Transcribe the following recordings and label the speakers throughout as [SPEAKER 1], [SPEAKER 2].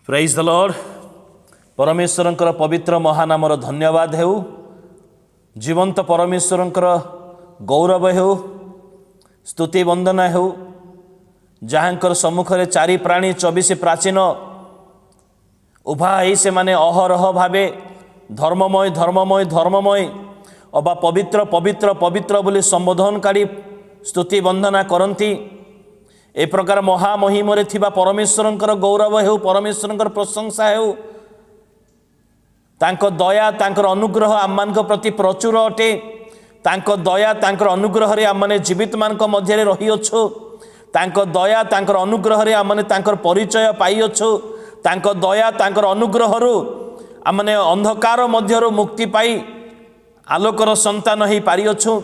[SPEAKER 1] Praise the Lord. परमेश्वरंकर पवित्र महानामर धन्यवाद हेउ। जीवंत परमेश्वरंकर गौरव हेउ, स्तुति वंदना हेउ। जहाँकर सम्मुखें चारि प्राणी 24 प्राचीन उभा से माने अहरह भावे धर्ममय धर्ममय धर्ममय अबा पवित्र पवित्र पवित्र बोली संबोधन काढ़ी स्तुति वंदना करती। ए प्रकार महामहिमरे थिबा परमेश्वरंकर गौरव हेउ, परमेश्वरंकर प्रशंसा हेउ। तांको दया तांकर अनुग्रह आम्मानक प्रति प्रचुर अटे। तांको दया तांकर अनुग्रह रे आम्माने जीवित मानक मध्य रही अछु। तांको दया तांकर अनुग्रह रे आम्माने तांकर परिचय पाई अछु। तांको दया तांकर अनुग्रह रु आम्माने अंधकार मध्यरु मुक्ति पाई आलोकर संतान ही पारि अछु।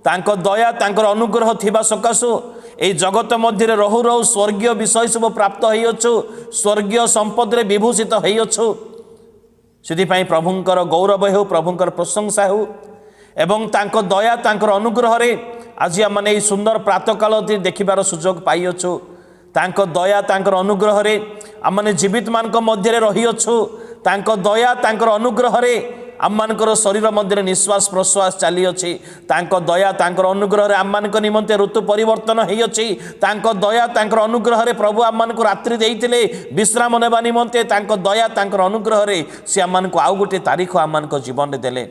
[SPEAKER 1] तांको दया तांकर अनुग्रह थिबा सकाशु ए जगत मध्य रहु रहु स्वर्गीय विषय सब प्राप्त होई अछु। स्वर्गीय संपद रे विभूषित होई अछु। सेथिपाई प्रभुंकर गौरव हेउ, प्रभुंकर प्रशंसा हेउ एवं तांको दया तांकर अनुग्रह रे आज आमने ए सुंदर प्रातःकाल देखिबार सुजोग पाई अछु। तांको दया तांकर अनुग्रह रे आमने जीवित मानक मध्य रही अछु। तांको दया तांकर अनुग्रह रे आममानकर शरीर मध्य निश्वास प्रश्वास चली अछि। तांको दया तांकर अनुग्रह रे आममानक निमंते ऋतु परिवर्तन होई अछि। तांको दया तांकर अनुग्रह रे प्रभु आममानक रात्रि देइतिले विश्राम नेबा निमंते। तांको दया तांकर अनुग्रह रे से आममानक आउ गोटे तारीख आममानक जीवन रे देले।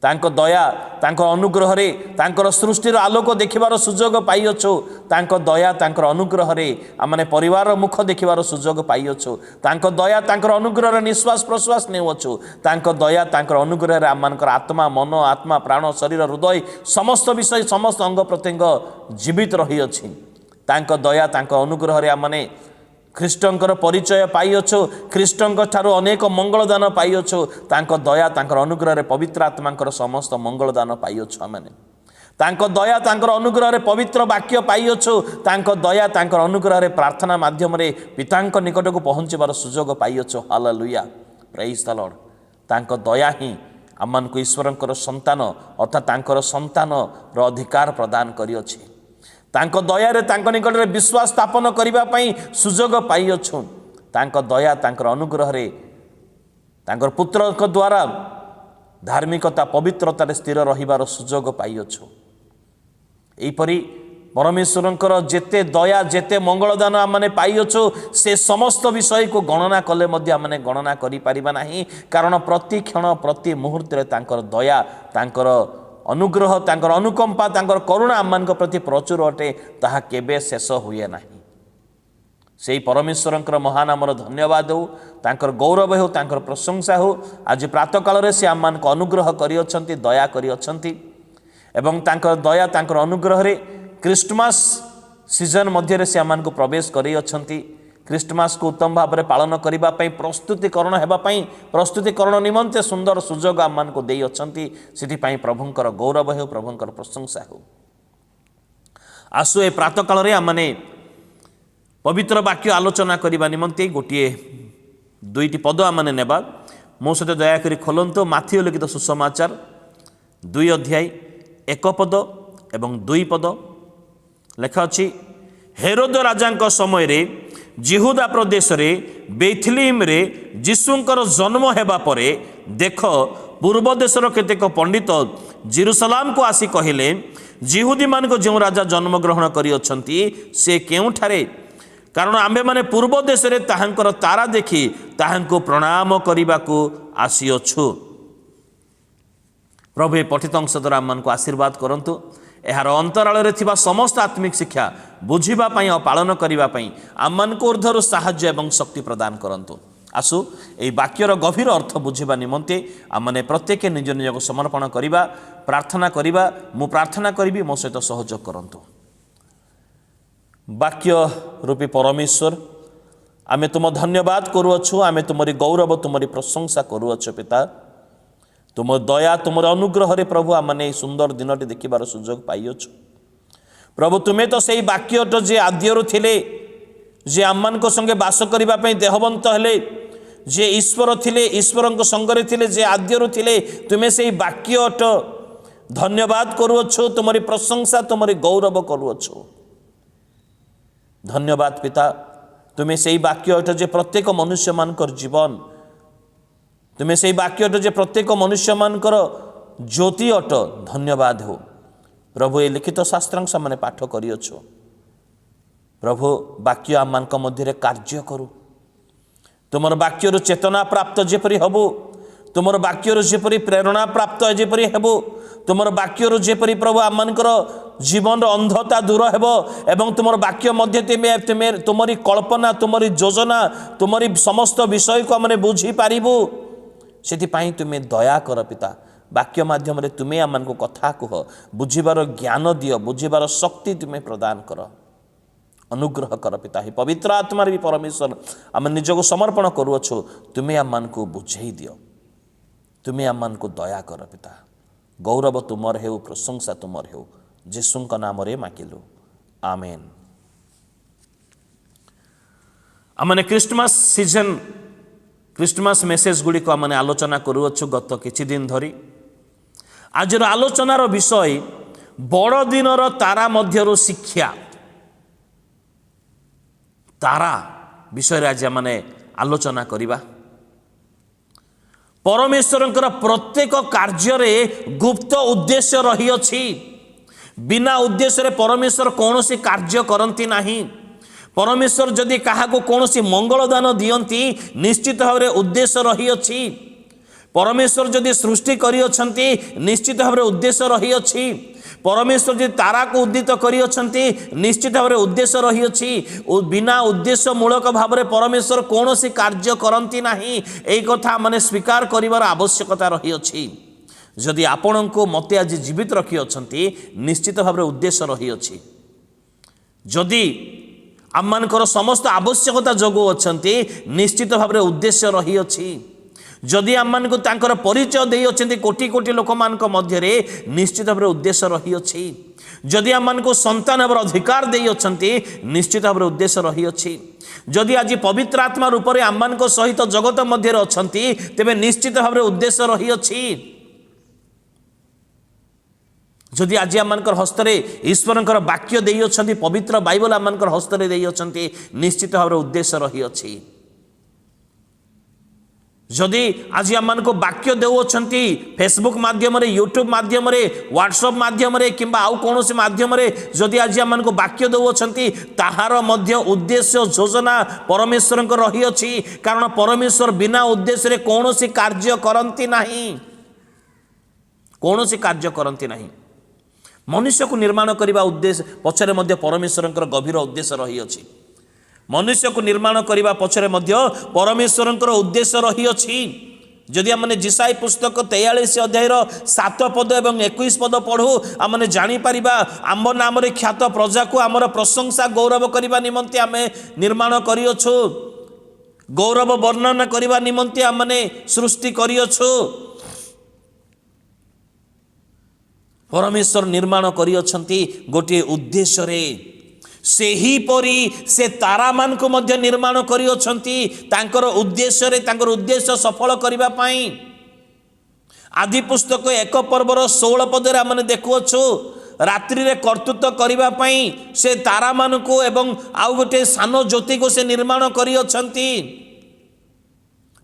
[SPEAKER 1] तांको दया तांकर अनुग्रह रे तांकर सृष्टिर आलोक देखिबार सुजोग पाई अछु। तांको दया तांकर अनुग्रह रे आमने परिवार मुख देखिबार सुजोग पाई अछु। तांको दया तांकर अनुग्रह रे निश्वास प्रश्वास नेउ अछु। तांको दया तांकर अनुग्रह रे आममानकर आत्मा मन आत्मा प्राण शरीर हृदय समस्त विषय समस्त अंग प्रत्यंग जीवित रही अछि। तांको दया तांको अनुग्रह रे आमने ख्रीष्टंकर परिचय पाई अछु। ख्रीष्टंक ठारू अनेक मंगलदान पाई अछु। तांको दया तांकर अनुग्रह रे पवित्र आत्मांकर समस्त मंगलदान पाई अछु। आमने तांको दया तांकर अनुग्रह रे पवित्र वाक्य पाई अछु। तांको दया तांकर अनुग्रह रे प्रार्थना माध्यम रे पितांक निकट को पहुंचबार सुजोग पाई अछु। Hallelujah, praise the Lord. तांको दया ही आमनको ईश्वरंकर संतान अर्थात तांकर संतान रो अधिकार प्रदान करि अछि। तांको दया रे तांको निकट रे विश्वास स्थापन करिबा पई सुजोग पाई अछु। तांको दया तांकर अनुग्रह रे तांकर पुत्र को द्वारा धार्मिकता पवित्रता रे स्थिर रहिबार सुजोग पाई अछु। एपरि परमेश्वरंकर जेते दया जेते मंगलदान आमने पाई अछु से समस्त विषय को गणना कले मध्य आमने गणना करि परिबा नाही। कारण प्रति क्षण प्रति मुहूर्त रे तांकर दया तांकर अनुग्रह तांकर अनुकंपा तांकर करुणा आममान प्रति प्रचुर अटे। ताहा केबे शेष हुए नाही। सेई परमेश्वरंकर महानामर धन्यवाद हो, तांकर गौरव हो, तांकर प्रशंसा हो। आज प्रातः काल रे से आममान को अनुग्रह करि अछंती, दया करि अछंती एवं तांकर दया तांकर अनुग्रह रे क्रिसमस सीजन मध्य रे से आममान को प्रवेश करि अछंती। क्रिसमस को उत्तम भाव में पालन करबा पई प्रस्तुतिकरण हेबा पई प्रस्तुतिकरण निमंते सुंदर सुजोग आममान को देई अछंती। सिथि पई प्रभुंकर गौरव हो, प्रभुंकर प्रशंसा हो। आसु ए प्रातः काल रे आमने पवित्र वाक्य आलोचना करबा निमंते गोटिए दुईटी पद आमने नेबा। मो सहित दया करी खोलंतो माथी लिखित सुसमाचार 2 अध्याय 1 पद एवं 2 पद लेखा अछि। हेरोद राजांक समय रे जिहुदा प्रदेश रे बेथलीम रे जीशुंकर जन्म हेबा परे देख पूर्व देशर केतेक पंडित जेरुसलाम को आसी कहिले, जिहुदी मान को जो राजा जन्म ग्रहण करि अछंती से केउठारे? कारण आम्भे माने पूर्व देश रे ताहांकर तारा देखि ताहांको प्रणाम करिबा को आसी अछु। प्रभु ए पठित अंश द्वारा आम को आशीर्वाद करंतु। एहार अंतराल रे थिबा समस्त आत्मिक शिक्षा बुझिबा पई और पालन करिबा पई आमन को ऊर्ध्वर साहाय्य एवं शक्ति प्रदान करंतु। आसु एई वाक्यर गभीर अर्थ बुझिबा निमंते आमने प्रत्येक निज निज को समर्पण करिबा, प्रार्थना करिबा। मु प्रार्थना करिबी, मो सहित सहयोग करंतु। वाक्य रूपी परमेश्वर, आमे तुम धन्यवाद करूअछु, आमे तुमरी गौरव तुमरी प्रशंसा करूअछु। पिता तुम दया तुमर अनुग्रह रे प्रभु आमने सुंदर दिनटी देखिबार सुजोग पाइअछु। प्रभु तुम्हें तो सही वाक्य तो जे आद्यरु थिले, जे आम्मान को संगे बास करिबा पई देहवंत हेले, जे ईश्वर थिले ईश्वरंक संगरे थिले, जे आद्यरु थिले, तुम्हें सही वाक्य तो धन्यवाद करूअछु, तुमरी प्रशंसा तुमरी गौरव करूअछु। धन्यवाद पिता, तुम्हें से वाक्य अट जे प्रत्येक मनुष्य मानकर जीवन, तुम्हें से वाक्य अट जे प्रत्येक मनुष्य मानकर ज्योति अट। धन्यवाद हो प्रभु, ये लिखित शास्त्रांश मैंने पाठ करियछ। प्रभु वाक्य आम मान मध्य कार्य करू, तुमर वाक्यर चेतना प्राप्त जेपरी हबो, तुमर वाक्यर जेपरी प्रेरणा प्राप्त जेपरी हेबो, तुमर वाक्यर जेपरी प्रभु आम मानकर जीवन अंधता दूर हेबो एवं तुमर वाक्य मध्य तुमरी कल्पना, तुमरी योजना, तुमरी समस्त विषय को आम बुझी पारिबु। सेथिपाई तुम्हें दया कर पिता, वाक्य माध्यम रे तुम्हें आम को कथा कह, बुझीबार ज्ञान दियो, बुझीबार शक्ति तुम्हें प्रदान कर, अनुग्रह कर पिता। ही पवित्र आत्मा भी परमेश्वर आम निजको समर्पण करुअछु, तुम्हें आम को बुझे दियो, तुम्हें आम को दया कर पिता। गौरव तुमर हेउ, प्रशंसा तुमर हेउ, जीशुଙ୍କ नामरे मागिलु, आमेन। आमने Christmas season, Christmas message Gudi को आमने आलोचना करुअछु गत किछि दिन धरी। आज आलोचनार विषय बड़ दिनर तारा मध्यरु शिक्षा, तारा विषय आज आमने आलोचना करिबा। परमेश्वरंकर प्रत्येक कार्य गुप्त उद्देश्य रही अछि। बिना उद्देश्य परमेश्वर कौन सी कार्य करती नहीं। परमेश्वर जदि क्या कौन सी मंगल दान दियंती निश्चित भाव में उद्देश्य रही अछि। परमेश्वर जदि सृष्टि करियछंती निश्चित भाव में उद्देश्य रही अछि। परमेश्वर जदि तारा को उद्दित करियछंती निश्चित भाव में उद्देश्य रही अछि। बिना उद्देश्य मूलक भाव में परमेश्वर कौन सी कार्य करती नहीं, एई कथा माने स्वीकार करिवार आवश्यकता रही अछि। जदि आपण को मते आज जीवित रखी अछंती निश्चित भाव में उद्देश्य रही अछि। जदि आम मानकर समस्त आवश्यकता जोगु अछंती निश्चित भाव में उद्देश्य रही अछि। जदि आम मान को तांकर परिचय दे अछंती कोटि कोटि लोक मान को मध्य रे निश्चित भाव में उद्देश्य रही अछि। जदि आम मान को संतान हेबार अधिकार दे अछंती निश्चित भाव में उद्देश्य रही अछि। जदि आज पवित्र आत्मा रूप में आम मान को सहित जगत मध्य अछंती तेबे निश्चित भाव में उद्देश्य रही अछि। जदि आज आम हस्तरे ईश्वरंकर वाक्य दे अछंती, पवित्र बाइबल आम हस्तरे दे अछंती निश्चित भाव में उद्देश्य रही अछि। जदि आज आम वाक्य देउछंती फेसबुक माध्यम रे, यूट्यूब माध्यम रे, व्हाट्सएप माध्यम रे किंबा आउ कौन से माध्यम रे जदि आज आम वाक्य देउछंती ताहार मध्य उद्देश्य योजना परमेश्वर रही अछि। कारण परमेश्वर बिना उद्देश्य रे कौन सी कार्य करंती नहीं, कौन सी कार्य करंती नहीं। मनुष्य को निर्माण करने उद्देश्य पछरे मध्य परमेश्वरंकर गभीर उद्देश्य रही अछि। मनुष्य को निर्माण करने पछरे मध्य परमेश्वरंकर उद्देश्य रही अछि। जदि आमने जिसाई पुस्तक 43 अध्याय 7 पद एवं 21 पद पढ़ू आमने जानी परिबा आम नाम रे ख्यात प्रजा को आमर प्रशंसा गौरव करने निमंते आमे निर्माण करियछु, गौरव वर्णना करने निमंते आमने सृष्टि करियछु। परमेश्वर निर्माण करियछंती गोटे उद्देश्य रे। सेही परी से तारा मान को मध्य निर्माण करियछंती तांकर उद्देश्य रे, तांकर उद्देश्य सफल करिबा पई। आदि पुस्तक 1 पर्वर 16 पदरे आमने देखुअछु रात्रि रे कर्तृत्व करिबा पई से तारा मान को एवं आउ गोटे सान ज्योति को से निर्माण करियछंती।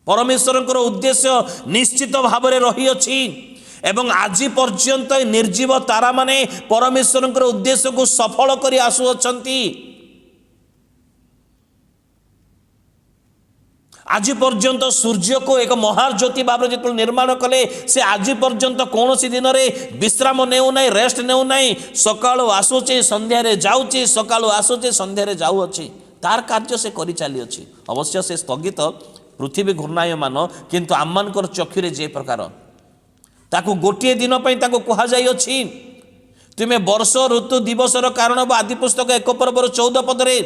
[SPEAKER 1] परमेश्वरंकर उद्देश्य निश्चित भाव में रही अछि एवं आज पर्यंत निर्जीव तारा माने परमेश्वरंकर उद्देश्य को सफल करी आसुअछंती। आज पर्यंत सूर्य को एक महाज्योति भाव में जो निर्माण कले से आज पर्यंत कौन सी दिन में विश्राम नेउ नहीं, रेस्ट नेउ नहीं। सकाळु आसुचे संध्यारे जाउची, सकाळु आसुचे संध्यारे जाउअछि, तार कार्य से करि चाली अछि। अवश्य से स्थगित पृथ्वी घूर्णायमान किंतु आममानकर चक्षुरे जे प्रकार ताकू गोटे दिन पर ताकू कहा जाई अछि। तुम्हें वर्ष ऋतु दिवसर कारण आदि पुस्तक 1 पर्वर 14 पदरे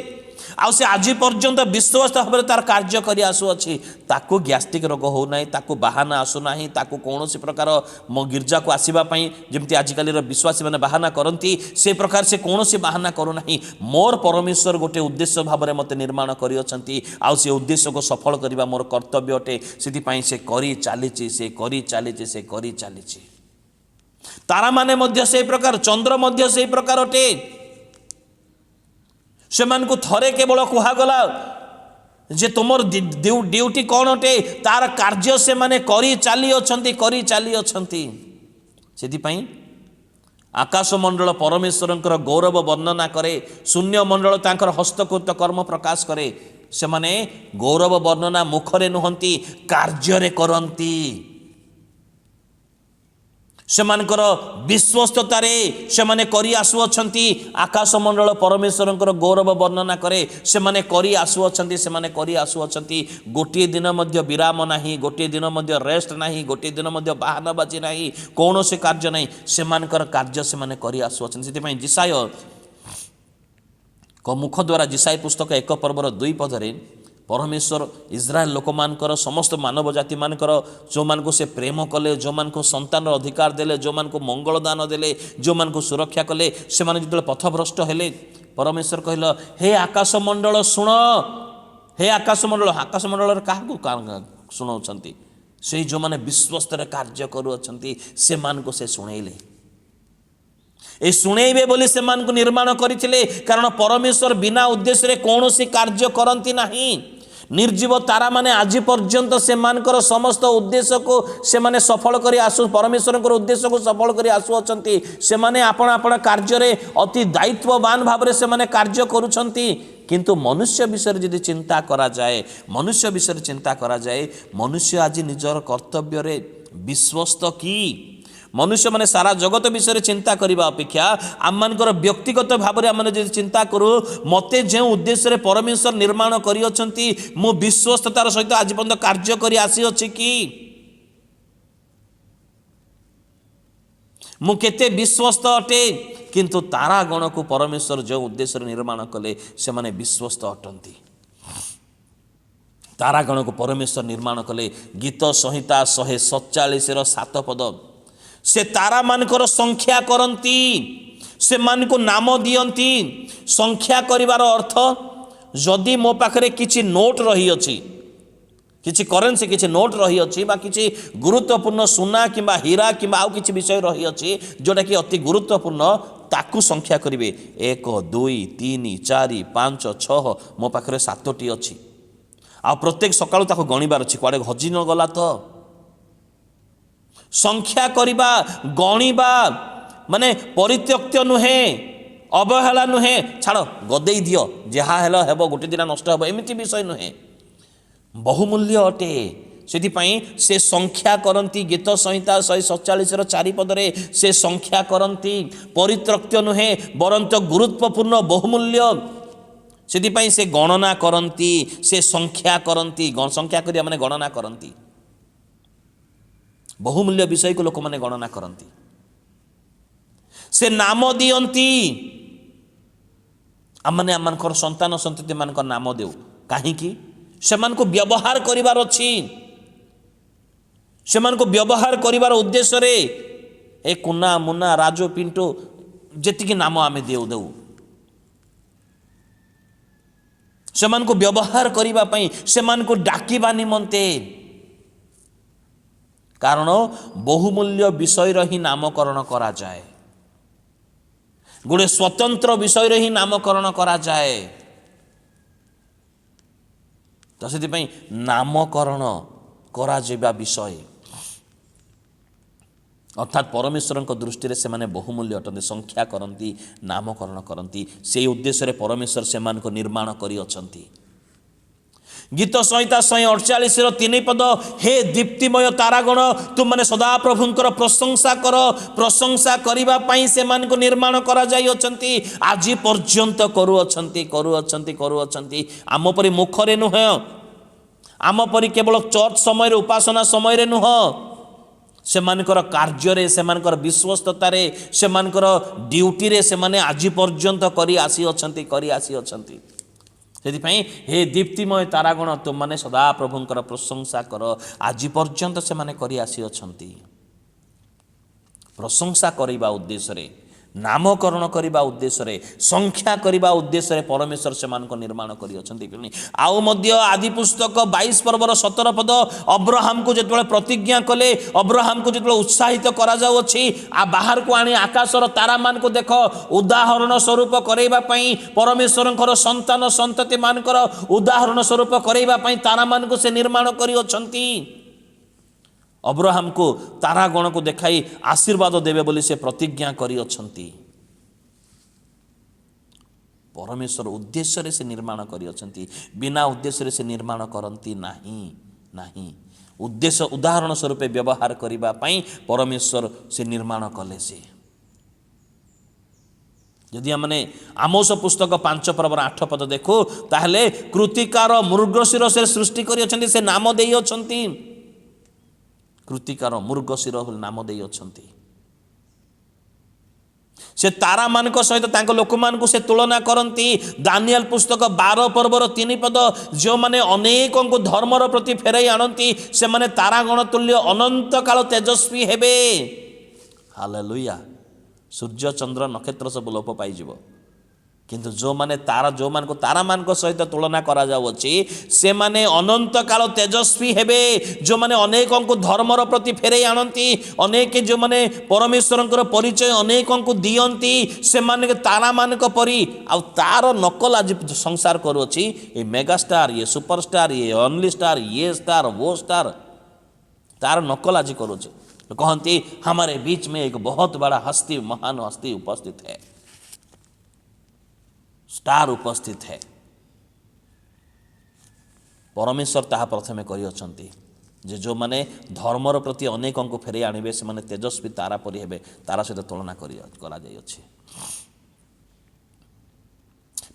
[SPEAKER 1] आउ से आज पर्यंत विश्वस्त भाव तार कार्य करी आसुअछि। ताकू गैस्ट्रिक रोग हो नाही, ताकू बाहाना आसु नाही, ताकू कौन सी प्रकार मो गिरजा को आसीबा पई जेमति आजिकाली विश्वासी माने बाहाना करंती से प्रकार से कौन सी बाहाना करू नाही। मोर परमेश्वर गोटे उद्देश्य भाव में मते निर्माण करी अछंती आउ से उद्देश्य को सफल करबा मोर कर्तव्य अटे। सेति पई से करी चालीची, से करी चालीची, से करी चालीची। तारा माने मध्य से प्रकार, चंद्र मध्य से प्रकार अटे। सेमान को थरे केवल कुहागला जे तुमर ड्यूटी कौन अटे तार कार्य से माने करी चाली अछंती सेथिपाई आकाश मंडल परमेश्वरंकर गौरव वर्णना करे शून्य मंडल तांकर हस्तकृत कर्म प्रकाश करे से माने गौरव वर्णना मुखरे नुहंती कार्य करंती सेमानकर विश्वस्ततारे सेमाने करी आसुअछंती आकाश मंडल परमेश्वरंकर गौरव वर्णना करे सेमाने करी आसुअछंती सेमाने करी आसुअछंती गोटे दिन मध्य विराम नाही गोटे दिन मध्य रेस्ट नाही गोटे दिन मध्य बहानाबाजी नाही कौनसी कार्य नाही सेमानकर कार्य सेमाने करी आसुअछंती सेति जिसाय को मुख द्वारा जिसाई पुस्तक 1 पर्वर 2 पदरे परमेश्वर इज्राएल लोक मानकर समस्त मानव जाति मानकर जो मान को से प्रेम कले जो मान को संतान अधिकार देले जो मान को मंगल दान देले जो मान को सुरक्षा कले से माने जितले पथभ्रष्ट हेले परमेश्वर कहल हे आकाश मंडल सुन हे आकाश मंडल काहा शुणाउछंती से जो माने विश्वस्त रे कार्य करूछंती से मान को से शुणैले ए शुणैबे बोली से मान को निर्माण करथिले कारण परमेश्वर बिना उद्देश्य रे कौनसी कार्य करंती नाही निर्जीव तारा माने आज पर्यंत से मानकर समस्त उद्देश्य को से माने सफल करी आसु परमेश्वर उद्देश्य को सफल करी आसु अछंती से माने आपण आपण कार्य रे अति दायित्ववान भाव रे से माने कार्य करूछंती किंतु मनुष्य विषय यदि चिंता करा जाए मनुष्य आज निजर कर्तव्य रे विश्वस्त की मनुष्य माने सारा जगत विषय चिंता करने अपेक्षा आम मानकर व्यक्तिगत भाव में आम चिंता करूँ मते जो उद्देश्य परमेश्वर निर्माण करी मु विश्वस्ततार सहित आज पर्यंत कार्य करी आसी अछि कि मु केते विश्वस्त अटे किंतु तारा गण को परमेश्वर जो उद्देश्य निर्माण कले से माने विश्वस्त अटंती तारा गण को परमेश्वर निर्माण कले गीत संहिता 147 पद से तारा मानकर संख्या करती से मान को नाम दियंती संख्या करिवार अर्थ जदि मो पाखरे किछि नोट रही अछि किछि करेंसी किछि नोट रही अछि बा किछि गुरुत्वपूर्ण सुना किंबा हीरा किंबा आउ किछि विषय रही अछि जोटा कि अति गुरुत्वपूर्ण ताकू संख्या करिवे 1 2 3 4 5 6 मो पाखरे 7टी अछि आ प्रत्येक सकाळु ताको गणिबार अछि कुआडे हजि न गला तो संख्या करिबा गणिबा माने परित्यक्त नुहे अवहेला नुहे छाड़ गदेई दियो जहा हेलो हेबो गोटे दिन नष्ट हेबो एमिति विषय नुहे बहुमूल्य अटे सेथिपाई से संख्या करंती गीत संहिता 147 4 पदरे से संख्या करंती परित्यक्त नुहे बरंत गुरुत्वपूर्ण बहुमूल्य सेथिपाई से गणना करंती से संख्या करंती संख्या करिया माने गणना करंती बहुमूल्य विषय को लोक माने गणना करंती से नाम दियंती आमने आमनकर संतान संतति मानकर नाम देउ काहे कि सेमान को व्यवहार करिवार अछि सेमान को व्यवहार करिवार उद्देश्य रे ए कुना मुना राजो पिंटो जेति कि नाम आमे देउ देउ सेमान को व्यवहार करिवा पई सेमान को डाकिबा निमंते कारण बहुमूल्य विषय रही नामकरण करा जाए गोटे स्वतंत्र विषय रही नामकरण करा जाए तो से नामकरण करा जाइबा विषय अर्थात परमेश्वर दृष्टि से माने बहुमूल्य अटंती संख्या करती नामकरण करती से उद्देश्य परमेश्वर से मानको निर्माण करी अछंती गीत संहिता 148 3 पद हे दीप्तिमय तारागण तुम माने सदा प्रभुंकर प्रशंसा कर प्रशंसा करिबा पई से मान को निर्माण करा जाई अछंती आज पर्यंत करू अछंती आम परि मुखरे नुह आम परि केवल चर्च समय रे उपासना समय रे नुह से मानकर कार्य रे से मानकर विश्वस्तता रे से मानकर ड्यूटी रे से माने आज पर्यंत करी आसी अछंती सेथिपाई हे दीप्तिमय तारागण तुम माने सदा प्रभुंकर प्रशंसा कर आज पर्यंत से माने करी आसी अछंती प्रशंसा करिबा उद्देश्य रे नामकरण करने उद्देश्य संख्या करने उद्देश्य परमेश्वर से निर्माण कर आउ आदि पुस्तक 22 पर्वर 17 पद अब्राहम को जो प्रतिज्ञा कले अब्राहम को जो उत्साहित करा बाहर को आनी आकाशर तारा मान को देख उदाहरण स्वरूप करवाई परमेश्वर संतान संतति मानकर उदाहरण स्वरूप करवाई तारा मान को से निर्माण कर अब्राहम को तारागण को देखाई आशीर्वाद देवे बोली से प्रतिज्ञा करी अछंती। परमेश्वर उद्देश्य से निर्माण करी अछंती, बिना उद्देश्य से निर्माण करती नहीं उद्देश्य उदाहरण स्वरूप व्यवहार करबा पई परमेश्वर से निर्माण कले से। यदि हमने आमोस पुस्तक 5 पर्व 8 पद देखो ताहले कृतिकार मृगशिर से सृष्टि करी अछंती, से नाम देई अछंती कृतिकार मृगशिर नाम दे अछंती। से तारा मान सहित लोक मान से तुलना करती। दानियल पुस्तक 12 पर्वर 3 पद जो माने अनेक को धर्मर प्रति फेराई आणती से माने तारागण तुल्य अनंत काल तेजस्वी हेबे। हालेलुया। सूर्य चंद्र नक्षत्र सब लोप पाई जिवो, किंतु जो माने तारा मान सहित तुलना करा जाउछि से माने अनंत काल तेजस्वी हेबे। जो माने अनेकों को धर्मर प्रति फेरे आणती, अनेक जो माने परमेश्वरंकर परिचय अनेकों को दियंती से माने तारा मान परी आ तार नकल आज संसार करुछि। ये मेगास्टार, ये सुपरस्टार, ये ओनली स्टार, ये स्टार वो स्टार तार नकल आज करुछि। कहती हमारे बीच में एक बहुत बड़ा हस्ती महान हस्ती उपस्थित है, स्टार उपस्थित है। परमेश्वर ताहा प्रथमे करि अछंती जे जो माने धर्मर प्रति अनेकों को फेरे आनिबे से माने तेजस्वी तारा परि हेबे, तारा सहित तुलना करा जाय अछि।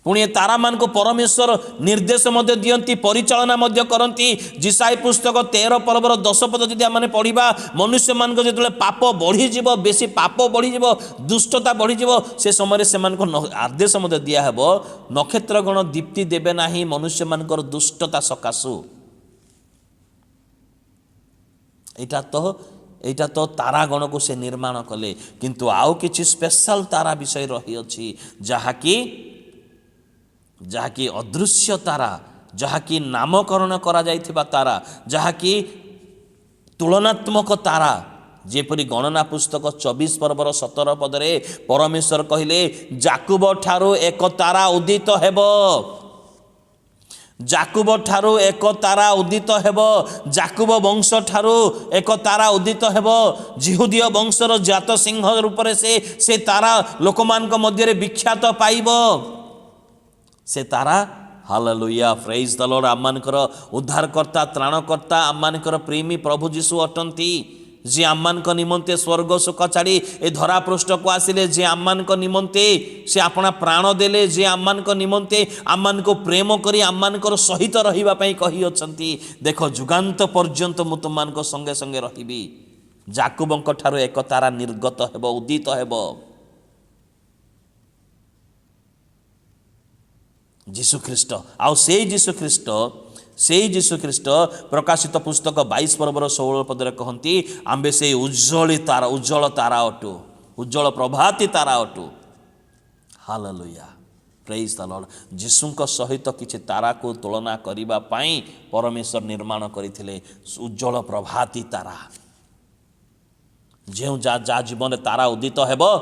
[SPEAKER 1] पुणी तारा मान को परमेश्वर निर्देश मध्य दियंती, परिचालना मध्य करंती। जिसाई पुस्तक 13 पर्वर 10 पद जदि आमने पढ़िबा मनुष्य मान को जेतले पाप बढ़ी जीवो, बेसी पाप बढ़ी जीवो, दुष्टता बढ़ी जीवो, से समय से मान को आदेश मध्य दिया हेबो नक्षत्र गण दीप्ति देबे नाही मनुष्य मान को दुष्टता सकाशु। एटा तो तारागण को से निर्माण कले, किंतु आउ किछि स्पेशल तारा विषय रही अछि जहाँकि अदृश्य तारा, जहाँकि नामकरण करा जाइथिबा तारा, जहाँकि तुलनात्मक तारा। जेपरि गणना पुस्तक 24 पर्वर 17 पदरे परमेश्वर कहिले जाकुब ठारू एक तारा उदित हेबो, जाकुब ठारू एक तारा उदित हेबो, जाकुब वंश ठारू एक तारा उदित हेबो। जिहुदीय वंशर जात सिंह रूप से तारा लोकमान मध्य विख्यात पाइबो से तारा। Hallelujah, praise the Lord. आम्मानकर उद्धारकर्ता त्राणकर्ता आम्मानकर प्रेमी प्रभु जीशु अटंती, जे आम्मानक निमंते स्वर्ग सुख छाड़ी ए धरा पृष्ठ को आसिले, जे आम्मानक निमंते से अपना प्राण देले, जे आम्मानक निमंते आम्मानको प्रेम करी आम्मानकर सहित रहिबा पई कहि अछंती। देखो जुगांत पर्यंत मु तुममानक संगे संगे रहिबी। जाकुबंक ठारू एक तारा निर्गत हेबो, उदित हेबो। जीशु ख्रीष्ट आउ से जीशु ख्रीष्ट प्रकाशित पुस्तक 22 पर्वर 16 पदरे कहती आंबे से उज्ज्वल तारा अटू, उज्ज्वल प्रभाती तारा अटू। Hallelujah, praise the Lord. जीशुଙ୍କ सहित किछि तारा को तुलना करिबा पई परमेश्वर निर्माण करिथिले उज्ज्वल प्रभाती तारा। जे जा जीवन तारा उदित हेबो,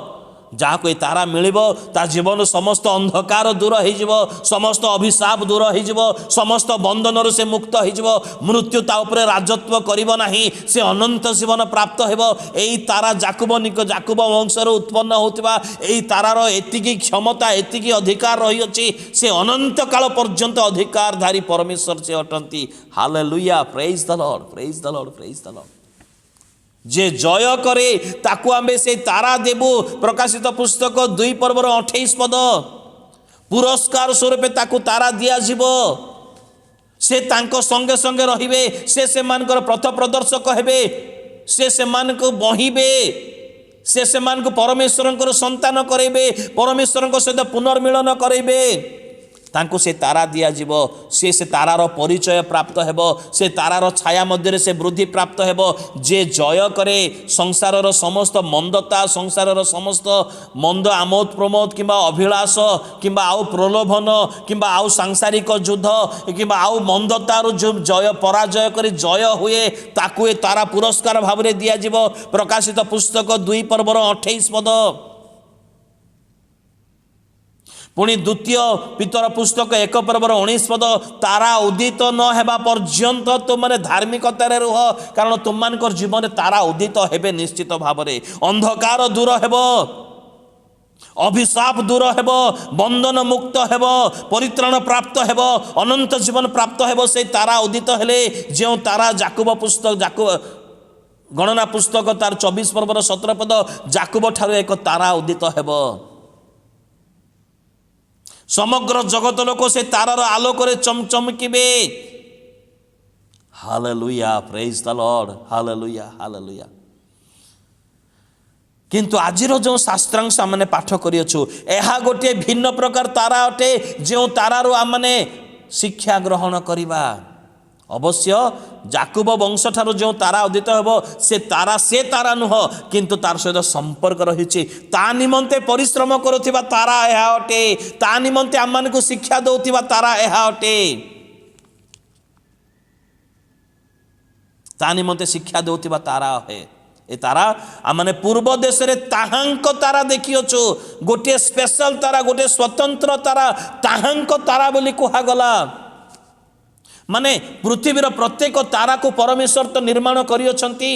[SPEAKER 1] जहाँ कोई तारा मिलिबो ता जीवन समस्त अंधकार दूर हो, समस्त अभिशाप दूर हो, समस्त बंधन से मुक्त हो, मृत्यु ता उपरे राजत्व करिबो नाही, से अनंत जीवन प्राप्त हेबो। एई तारा जाकुब वंशर उत्पन्न होतिबा एई तारार एतिकी क्षमता एतिकी अधिकार रही अछि, से अनंत काल पर्यंत अधिकारधारी परमेश्वर से अटंती। Hallelujah, praise the Lord, praise the Lord, praise the Lord. जे जय करे ताकू आमे से तारा देबू। प्रकाशित पुस्तक 2 पर्वर 28 पद पुरस्कार स्वरूप ताकू तारा दिया जीवो। से तांको संगे संगे रहिबे, से मानकर पथ प्रदर्शक हेबे, से मानको बहिबे, से मानको परमेश्वरंकर संतान करेबे, परमेश्वरंक सहित पुनर्मिलन करेबे। तांको से तारा दिया जीवो से तारार परिचय प्राप्त हेबो से तारार छाया मध्य से वृद्धि प्राप्त हेबो जे जय करे संसारर समस्त मंदता संसारर समस्त मंद आमोद प्रमोद किंबा अभिलाष किंबा आउ प्रलोभन किंबा आउ सांसारिक युद्ध किंबा आउ मंदतार जो जय पराजय करी जय हुए ताकू तारा पुरस्कार भाव में दिया जीवो प्रकाशित पुस्तक 2 पर्वर 28 पद पुणी द्वितीय पितर पुस्तक 1 पर्वर 19 पद तारा उदित न हेबा पर्यंत तुम मैंने धार्मिकतार रुह कारण तुम मान जीवन तारा उदित हेबे निश्चित भाव में अंधकार दूर हेबो अभिशाप दूर हेबो बंधन मुक्त हेबो परित्राण प्राप्त हेबो अनंत जीवन प्राप्त हेबो से तारा उदित हेले जो तारा जाकुब पुस्तक गणना पुस्तक तार 24 पर्वर 17 पद जाकुब ठारू एक तारा उदित हेबो समग्र जगत लोक से तारार आलोक चमचमकिबे hallelujah praise the Lord hallelujah hallelujah किंतु आजिर जो शास्त्रांश आमने पाठ करियछु एहा गोटे भिन्न प्रकार तारा अटे जो तारारू आमने शिक्षा ग्रहण करिबा अवश्य जाकुब वंश ठारू जो तारा उदित हेबो से तारा नुह किंतु तार सहित संपर्क रही ता निमंते परिश्रम करुथिबा तारा एहा अटे ता निमंते आम मानकु शिक्षा दउथिबा तारा एहा अटे ता निमंते शिक्षा दउथिबा तारा है ए तारा आमने पूर्व देश रे ताहांक तारा देखियोछु गोटे स्पेशल तारा गोटे स्वतंत्र तारा ताहांक तारा बोली कुहा गला माने पृथ्वीर प्रत्येक तारा को परमेश्वर तो निर्माण करियोछंती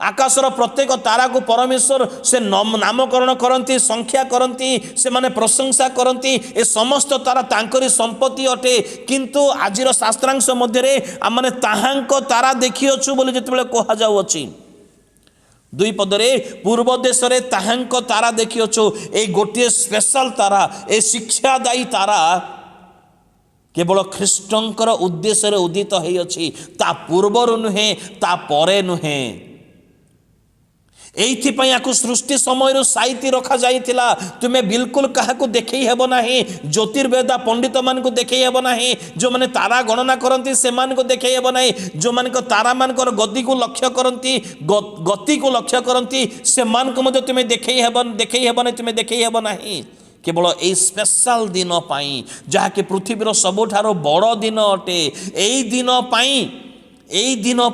[SPEAKER 1] आकाशर प्रत्येक तारा को परमेश्वर से नामकरण करती संख्या करती से माने प्रशंसा करती ए समस्त तारा तांकरी संपत्ति अटे किंतु आजिर शास्त्रांश मध्य आमने ताहांक तारा देखियोछु बोली जेतेबेले कहा जाउअछि 2 पदरे पूर्व देश रे ताहांक तारा देखियोछु ए गोटे स्पेशल तारा ए शिक्षादायी तारा केवल ख्रीष्टंकर उद्देश्य रे उदित होई अछि ता पूर्वर नुहे ता परे नुहे एथि पई आकु सृष्टि समय रो साइति रखा जाइतिला तुमे बिल्कुल काहाकू देखै हेबो नाही ज्योतिर्वेदा पंडित मान को देखै हेबो नाही जो माने तारा गणना करंती से मान को देखै हेबो नाही जो मान को तारा मान को गति को लक्ष्य करंती गति को लक्ष्य करंती से मान को मते तुमे देखै हेबो नाही तुमे देखै हेबो नाही केवल ए स्पेशल दिन पाई जहा कि पृथ्वीर सबुठारो बड़ दिन अटे एई दिन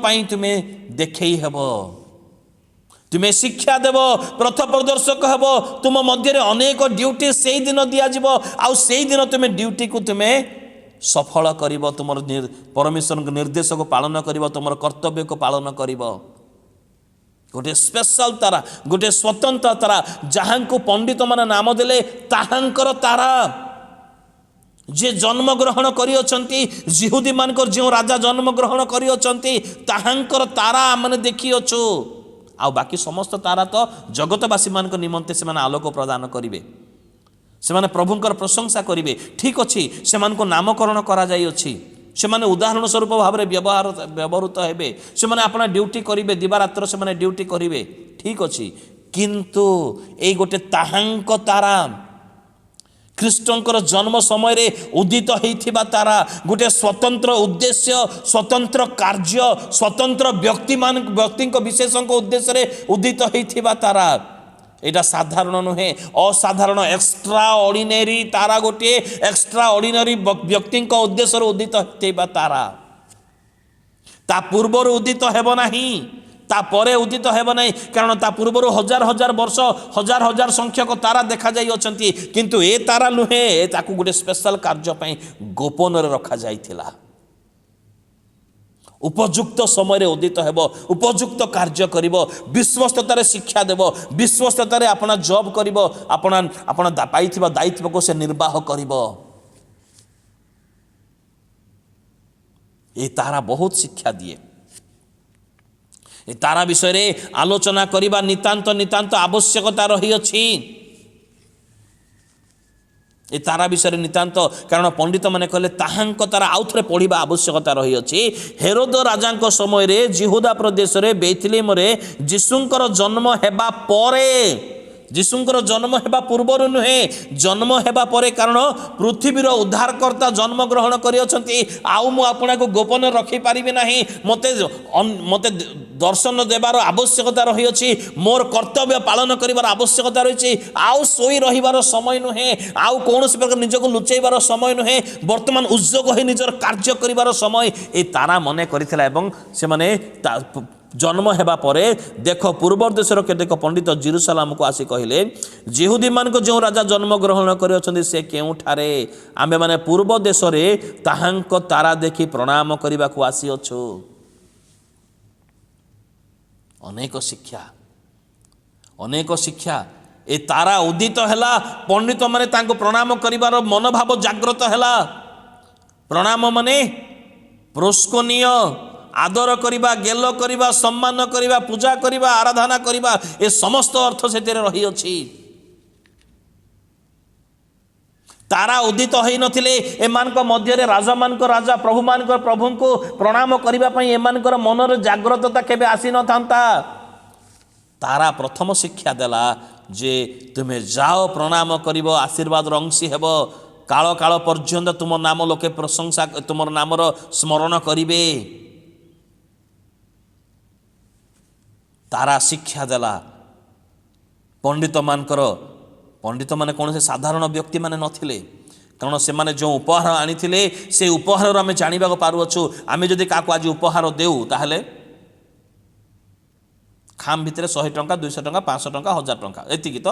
[SPEAKER 1] पाई तुमे देखै हेबो तुम्हें शिक्षा देव पथ प्रदर्शक हेब तुम मध्य अनेक ड्यूटी से दिन दिज्व आउ से दिन तुम्हें ड्यूटी को तुम्हें सफल कर तुम परमेश्वर निर्देश को पालन कर तुम कर्तव्य को पालन कर गोटे स्पेशल तारा गोटे स्वतंत्र तारा जहाँ को पंडित मान नाम देले ताहांकर तारा जे जन्म ग्रहण करियोचंती जिहुदी मानकर जो राजा जन्म ग्रहण करियोचंती ताहांकर तारा माने देखियोछु आ बाकी समस्त तारा तो जगतवासी मान निमंते से आलोक प्रदान करेंगे से प्रभुंकर प्रशंसा करेंगे ठीक अच्छी से नामकरण करा जाई अछि से उदाहरण स्वरूप भाव में व्यवहृत हेबे से अपना ड्यूटी करेंगे दिवारात्र से ड्यूटी करेंगे ठीक अच्छी किंतु ए गोटे ताहांक तारा ख्रीष्टंकर जन्म समय रे उदित होइथिबा तारा गोटे स्वतंत्र उद्देश्य स्वतंत्र कार्य स्वतंत्र व्यक्ति विशेषण उद्देश्य रे उदित होइथिबा तारा एटा साधारण नुहे असाधारण एक्स्ट्रा ऑर्डिनरी तारा गोटे एक्स्ट्रा ऑर्डिनरी व्यक्ति उद्देश्य रे उदित होइथिबा तारा ता पूर्वर उदित हेबो नाही ता परे उदित हेबो नाही कारण ता पूर्वर हजार हजार वर्ष हजार हजार संख्यक तारा देखा जाई अछंती किंतु ए तारा नुहे ताकू गोटे स्पेशल कार्य पई गोपन रे रखा जाइथिला उपयुक्त समय उदित हेबो उपयुक्त कार्य करिवो विश्वस्ततार शिक्षा देबो विश्वस्ततार अपना जॉब करिवो अपना पाइथिबा दायित्व को से निर्वाह करिवो ए तारा बहुत शिक्षा दिए ए तारा विषय रे आलोचना करिबा नितांत नितांत आवश्यकता रही अछि ए तारा विषय नितांत कारण पंडित माने कहले ताहांक तारा आउथरे पढ़िबा आवश्यकता रही अछि हेरोद राजांक समय रे जिहुदा प्रदेश रे बेथलेम रे यीशुंकर जन्म हेबा परे ଯୀଶୁଙ୍କର ଜନ୍ମ ହେବା ପୂର୍ବରୁ ନୁହେଁ, ଜନ୍ମ ହେବା ପରେ, କାରଣ ପୃଥିବୀର ଉଦ୍ଧାରକର୍ତ୍ତା ଜନ୍ମ ଗ୍ରହଣ କରିଅଛନ୍ତି। ଆଉ ମୁଁ ଆପଣଙ୍କୁ ଗୋପନ ରଖିପାରିବି ନାହିଁ, ମୋତେ ଦର୍ଶନ ଦେବାର ଆବଶ୍ୟକତା ରହିଅଛି, ମୋର କର୍ତ୍ତବ୍ୟ ପାଳନ କରିବାର ଆବଶ୍ୟକତା ରହିଛି। ଆଉ ଶୋଇ ରହିବାର ସମୟ ନୁହେଁ, ଆଉ କୌଣସି ପ୍ରକାର ନିଜକୁ ଲୁଚାଇବାର ସମୟ ନୁହେଁ, ବର୍ତ୍ତମାନ ଉଦ୍ଯୋଗ ହୋଇ ନିଜର କାର୍ଯ୍ୟ କରିବାର ସମୟ। ଏ ତାରା ମନେ କରିଥିଲା ଏବଂ ସେମାନେ ଜନ୍ମ ହେବା ପରେ ଦେଖ ପୂର୍ବ ଦେଶର କେତେକ ପଣ୍ଡିତ ଜେରୁସାଲେମକୁ ଆସି କହିଲେ, ଯିହୁଦୀମାନଙ୍କ ଯେଉଁ ରାଜା ଜନ୍ମ ଗ୍ରହଣ କରିଅଛନ୍ତି ସେ କେଉଁଠାରେ? ଆମ୍ଭେମାନେ ପୂର୍ବ ଦେଶରେ ତାହାଙ୍କ ତାରା ଦେଖି ପ୍ରଣାମ କରିବାକୁ ଆସିଅଛୁ। ଅନେକ ଶିକ୍ଷା। ଏ ତାରା ଉଦିତ ହେଲା, ପଣ୍ଡିତମାନେ ତାଙ୍କୁ ପ୍ରଣାମ କରିବାର ମନୋଭାବ ଜାଗ୍ରତ ହେଲା। ପ୍ରଣାମ ମାନେ ପ୍ରୋସ୍କୋନୀୟ, ଆଦର କରିବା, ଗେଲ କରିବା, ସମ୍ମାନ କରିବା, ପୂଜା କରିବା, ଆରାଧନା କରିବା, ଏ ସମସ୍ତ ଅର୍ଥ ସେଥିରେ ରହିଅଛି। ତାରା ଉଦିତ ହୋଇନଥିଲେ ଏମାନଙ୍କ ମଧ୍ୟରେ ରାଜାମାନଙ୍କ ରାଜା, ପ୍ରଭୁମାନଙ୍କ ପ୍ରଭୁଙ୍କୁ ପ୍ରଣାମ କରିବା ପାଇଁ ଏମାନଙ୍କର ମନରେ ଜାଗ୍ରତତା କେବେ ଆସିନଥାନ୍ତା। ତାରା ପ୍ରଥମ ଶିକ୍ଷା ଦେଲା ଯେ ତୁମେ ଯାଅ, ପ୍ରଣାମ କରିବ, ଆଶୀର୍ବାଦର ଅଂଶୀ ହେବ, କାଳ କାଳ ପର୍ଯ୍ୟନ୍ତ ତୁମ ନାମ ଲୋକେ ପ୍ରଶଂସା, ତୁମର ନାମର ସ୍ମରଣ କରିବେ। ତାରା ଶିକ୍ଷା ଦେଲା ପଣ୍ଡିତମାନେ କୌଣସି ସାଧାରଣ ବ୍ୟକ୍ତିମାନେ ନଥିଲେ, କାରଣ ସେମାନେ ଯେଉଁ ଉପହାର ଆଣିଥିଲେ ସେ ଉପହାରରୁ ଆମେ ଜାଣିବାକୁ ପାରୁଅଛୁ। ଆମେ ଯଦି କାହାକୁ ଆଜି ଉପହାର ଦେଉ ତାହେଲେ ଖାମ୍ ଭିତରେ 100 ଟଙ୍କା, 200 ଟଙ୍କା, 500 ଟଙ୍କା, 1000 ଟଙ୍କା, ଏତିକି ତ।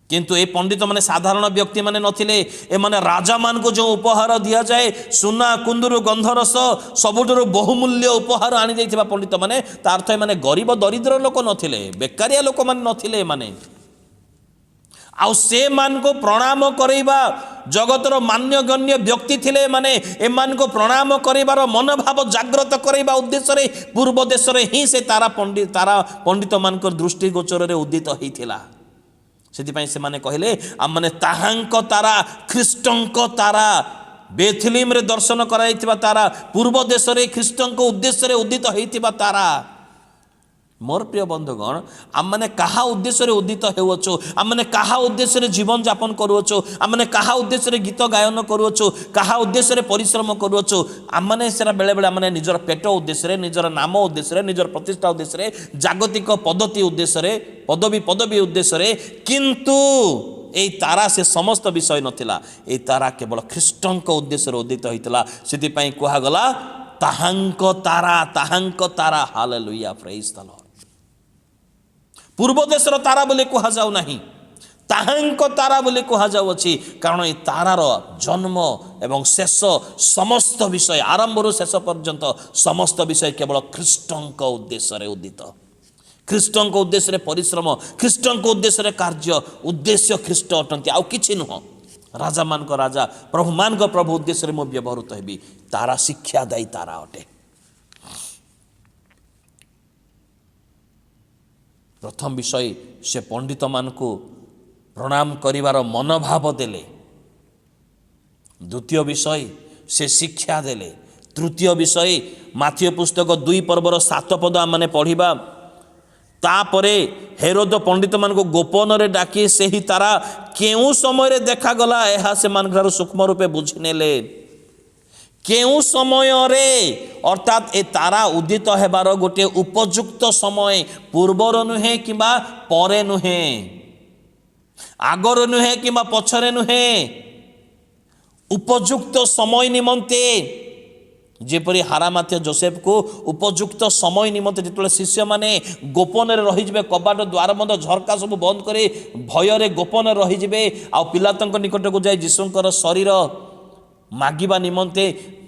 [SPEAKER 1] କିନ୍ତୁ ଏ ପଣ୍ଡିତମାନେ ସାଧାରଣ ବ୍ୟକ୍ତିମାନେ ନଥିଲେ। ଏମାନେ ରାଜାମାନଙ୍କୁ ଯେଉଁ ଉପହାର ଦିଆଯାଏ, ସୁନା, କୁନ୍ଦୁରୁ, ଗନ୍ଧରସ, ସବୁଠାରୁ ବହୁମୂଲ୍ୟ ଉପହାର ଆଣିଯାଇଥିବା ପଣ୍ଡିତମାନେ, ତା ଅର୍ଥ ଏମାନେ ଗରିବ ଦରିଦ୍ର ଲୋକ ନଥିଲେ, ବେକାରିଆ ଲୋକମାନେ ନଥିଲେ। ଏମାନେ ଆଉ ସେମାନଙ୍କୁ ପ୍ରଣାମ କରିବା ଜଗତର ମାନ୍ୟଗଣ୍ୟ ବ୍ୟକ୍ତି ଥିଲେ। ଏମାନେ ଏମାନଙ୍କୁ ପ୍ରଣାମ କରିବାର ମନୋଭାବ ଜାଗ୍ରତ କରାଇବା ଉଦ୍ଦେଶ୍ୟରେ ପୂର୍ବ ଦେଶରେ ହିଁ ସେ ତାରା ପଣ୍ଡିତମାନଙ୍କ ଦୃଷ୍ଟିଗୋଚରରେ ଉଦିତ ହୋଇଥିଲା। ସେଥିପାଇଁ ସେମାନେ କହିଲେ, ଆମମାନେ ତାହାଙ୍କ ତାରା, ଖ୍ରୀଷ୍ଟଙ୍କ ତାରା, ବେଥଲିମରେ ଦର୍ଶନ କରାଯାଇଥିବା ତାରା, ପୂର୍ବ ଦେଶରେ ଖ୍ରୀଷ୍ଟଙ୍କ ଉଦ୍ଦେଶ୍ୟରେ ଉଦିତ ହୋଇଥିବା ତାରା। ମୋର ପ୍ରିୟ ବନ୍ଧୁଗଣ, ଆମମାନେ କାହା ଉଦ୍ଦେଶ୍ୟରେ ଉଦିତ ହେଉଅଛୁ? ଆମମାନେ କାହା ଉଦ୍ଦେଶ୍ୟରେ ଜୀବନଯାପନ କରୁଅଛୁ? ଆମମାନେ କାହା ଉଦ୍ଦେଶ୍ୟରେ ଗୀତ ଗାୟନ କରୁଅଛୁ? କାହା ଉଦ୍ଦେଶ୍ୟରେ ପରିଶ୍ରମ କରୁଅଛୁ? ଆମମାନେ ସେଟା ବେଳେବେଳେ ଆମମାନେ ନିଜର ପେଟ ଉଦ୍ଦେଶ୍ୟରେ, ନିଜର ନାମ ଉଦ୍ଦେଶ୍ୟରେ, ନିଜର ପ୍ରତିଷ୍ଠା ଉଦ୍ଦେଶ୍ୟରେ, ଜାଗତିକ ପଦ୍ଧତି ଉଦ୍ଦେଶ୍ୟରେ, ପଦବୀ ଉଦ୍ଦେଶ୍ୟରେ। କିନ୍ତୁ এই ତାରା ସେ ସମସ୍ତ ବିଷୟ ନଥିଲା। এই ତାରା କେବଳ ଖ୍ରୀଷ୍ଟଙ୍କ ଉଦ୍ଦେଶ୍ୟରେ ଉଦିତ ହୋଇଥିଲା। ସେଥିପାଇଁ କୁହାଗଲା ତାହାଙ୍କ ତାରା। ହାଲେଲୁୟା, ପ୍ରେଜ୍ ଦ ଲର୍ଡ। ପୂର୍ବ ଦେଶର ତାରା ବୋଲି କୁହାଯାଉ ନାହିଁ, ତାହାଙ୍କ ତାରା ବୋଲି କୁହାଯାଉଅଛି। କାରଣ ଏ ତାରାର ଜନ୍ମ ଏବଂ ଶେଷ ସମସ୍ତ ବିଷୟ, ଆରମ୍ଭରୁ ଶେଷ ପର୍ଯ୍ୟନ୍ତ ସମସ୍ତ ବିଷୟ କେବଳ ଖ୍ରୀଷ୍ଟଙ୍କ ଉଦ୍ଦେଶ୍ୟରେ ଉଦିତ। ଖ୍ରୀଷ୍ଟଙ୍କ ଉଦ୍ଦେଶ୍ୟରେ ପରିଶ୍ରମ, ଖ୍ରୀଷ୍ଟଙ୍କ ଉଦ୍ଦେଶ୍ୟରେ କାର୍ଯ୍ୟ, ଉଦ୍ଦେଶ୍ୟ ଖ୍ରୀଷ୍ଟ ଅଟନ୍ତି, ଆଉ କିଛି ନୁହଁ। ରାଜାମାନଙ୍କ ରାଜା, ପ୍ରଭୁମାନଙ୍କ ପ୍ରଭୁ ଉଦ୍ଦେଶ୍ୟରେ ମୁଁ ବ୍ୟବହୃତ ହେବି। ତାରା ଶିକ୍ଷାଦାୟୀ ତାରା ଅଟେ। ପ୍ରଥମ ବିଷୟ, ସେ ପଣ୍ଡିତମାନଙ୍କୁ ପ୍ରଣାମ କରିବାର ମନୋଭାବ ଦେଲେ। ଦ୍ୱିତୀୟ ବିଷୟ, ସେ ଶିକ୍ଷା ଦେଲେ। ତୃତୀୟ ବିଷୟ, ମାଥିୟ ପୁସ୍ତକ 2 ପର୍ବର 7 ପଦ ଆମମାନେ ପଢ଼ିବା। ତାପରେ ହେରୋଦ ପଣ୍ଡିତମାନଙ୍କୁ ଗୋପନରେ ଡାକି ସେହି ତାରା କେଉଁ ସମୟରେ ଦେଖାଗଲା ଏହା ସେମାନଙ୍କଠାରୁ ସୂକ୍ଷ୍ମ ରୂପେ ବୁଝିନେଲେ। କେଉଁ ସମୟରେ, ଅର୍ଥାତ୍ ଏ ତାରା ଉଦିତ ହେବାର ଗୋଟିଏ ଉପଯୁକ୍ତ ସମୟ, ପୂର୍ବରୁ ନୁହେଁ କିମ୍ବା ପରେ ନୁହେଁ, ଆଗରୁ ନୁହେଁ କିମ୍ବା ପଛରେ ନୁହେଁ, ଉପଯୁକ୍ତ ସମୟ ନିମନ୍ତେ। ଯେପରି ହାରାମାଥ୍ୟ ଯୋସେଫକୁ ଉପଯୁକ୍ତ ସମୟ ନିମନ୍ତେ ଯେତେବେଳେ ଶିଷ୍ୟମାନେ ଗୋପନରେ ରହିଯିବେ, କବାଟ ଦ୍ୱାର ମଧ୍ୟ ଝରକା ସବୁ ବନ୍ଦ କରି ଭୟରେ ଗୋପନରେ ରହିଯିବେ, ଆଉ ପିଲାତଙ୍କ ନିକଟକୁ ଯାଇ ଯୀଶୁଙ୍କର ଶରୀର ମାଗିବା ନିମନ୍ତେ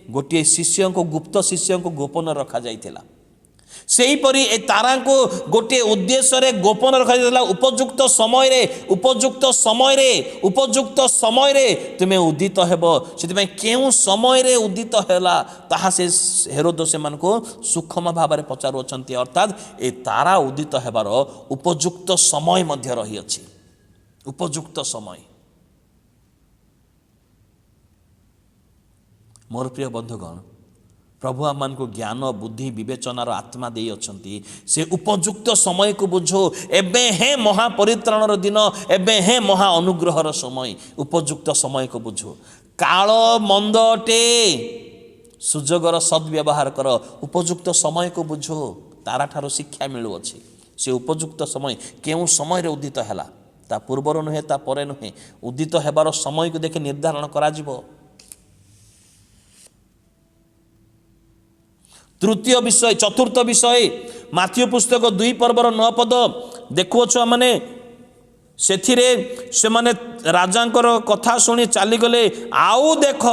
[SPEAKER 1] ଗୋଟିଏ ଶିଷ୍ୟଙ୍କୁ, ଗୁପ୍ତ ଶିଷ୍ୟଙ୍କୁ ଗୋପନ ରଖାଯାଇଥିଲା। ସେହିପରି ଏ ତାରାଙ୍କୁ ଗୋଟିଏ ଉଦ୍ଦେଶ୍ୟରେ ଗୋପନ ରଖାଯାଇଥିଲା। ଉପଯୁକ୍ତ ସମୟରେ ତୁମେ ଉଦିତ ହେବ। ସେଥିପାଇଁ କେଉଁ ସମୟରେ ଉଦିତ ହେଲା ତାହା ସେ ହେରୋଦ ସେମାନଙ୍କୁ ସୂକ୍ଷ୍ମ ଭାବରେ ପଚାରୁଅଛନ୍ତି। ଅର୍ଥାତ୍ ଏ ତାରା ଉଦିତ ହେବାର ଉପଯୁକ୍ତ ସମୟ ମଧ୍ୟ ରହିଅଛି। ଉପଯୁକ୍ତ ସମୟ। ମୋର ପ୍ରିୟ ବନ୍ଧୁଗଣ, प्रभु आमको ज्ञान बुद्धि विवेचनार आत्मा दे अछंती से उपयुक्त समय को बुझो एबे हे महापरित्राणर दिन एबे हे महा अनुग्रहर समय उपयुक्त समय को बुझो काल मंद अटे सुजोगर सद्व्यवहार कर उपयुक्त समय को बुझो तारा ठारो शिक्षा मिलुअछि से उपयुक्त समय केउ समय रे उदित हैला ता पूर्वर नुहे ता परे नुहे उदित हेबार समय को देखि निर्धारण करा जिवो। तृतीय विषय चतुर्थ विषय माथ्यू पुस्तक 2 पर्वर 9 पद देखुअछ माने सेथिरे से माने राजांकर कथा शुणी चलीगले आउ देख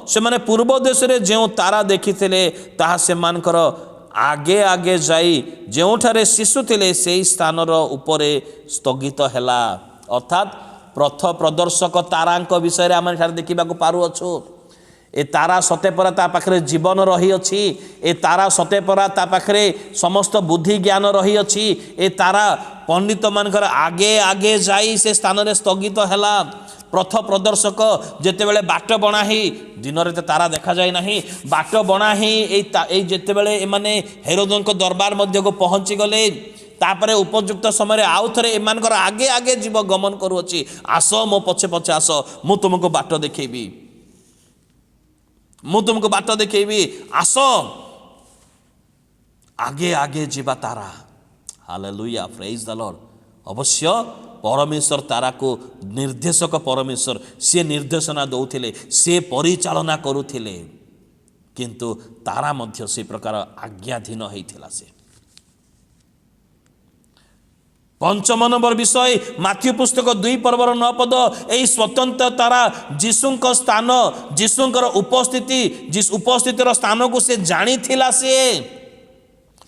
[SPEAKER 1] से माने पूर्व देश रे जो तारा देखिथिले ताहा से मानकर आगे आगे जाई जोठारे शिशु थिले से स्थान उपरे स्थगित हैला अर्थात प्रथ प्रदर्शक तारांक विषय रे आम देखा पारुअछु ए तारा सतेपरा ता पाखरे जीवन रही अछि ए तारा सतेपरा ता पाखरे समस्त बुद्धि ज्ञान रही अछि ए तारा पंडित मानकर आगे आगे जाई से स्थान रे स्थगित हैला प्रथ प्रदर्शक जेतेबेले बाट बणाही दिन रे तारा देखा जाय नाही बाट बणाही ए जेतेबेले माने हेरोदनक दरबार मध्य को पहुंची गले तापरे उपयुक्त समय आउ थरे एमानकर आगे आगे जीव गमन करूअछि आस मो पछे पछे आस मु तुमको बाट देखेबी मु तुमको बाट देखेबी आस आगे आगे जीवा तारा हालेलुया प्रेज द लॉर्ड। अवश्य परमेश्वर तारा को निर्देशक परमेश्वर से निर्देशना दौथिले से परिचालना करुथिले किंतु तारा मध्य से प्रकार आज्ञाधीन होइथिला से। पंचम नंबर विषय माथ्यू पुस्तक 2 पर्वर 9 पद यही स्वतंत्र तारा जीशुंक स्थान जीशुंकर उपस्थिति जिस उपस्थितिर स्थान को से जानी थिला से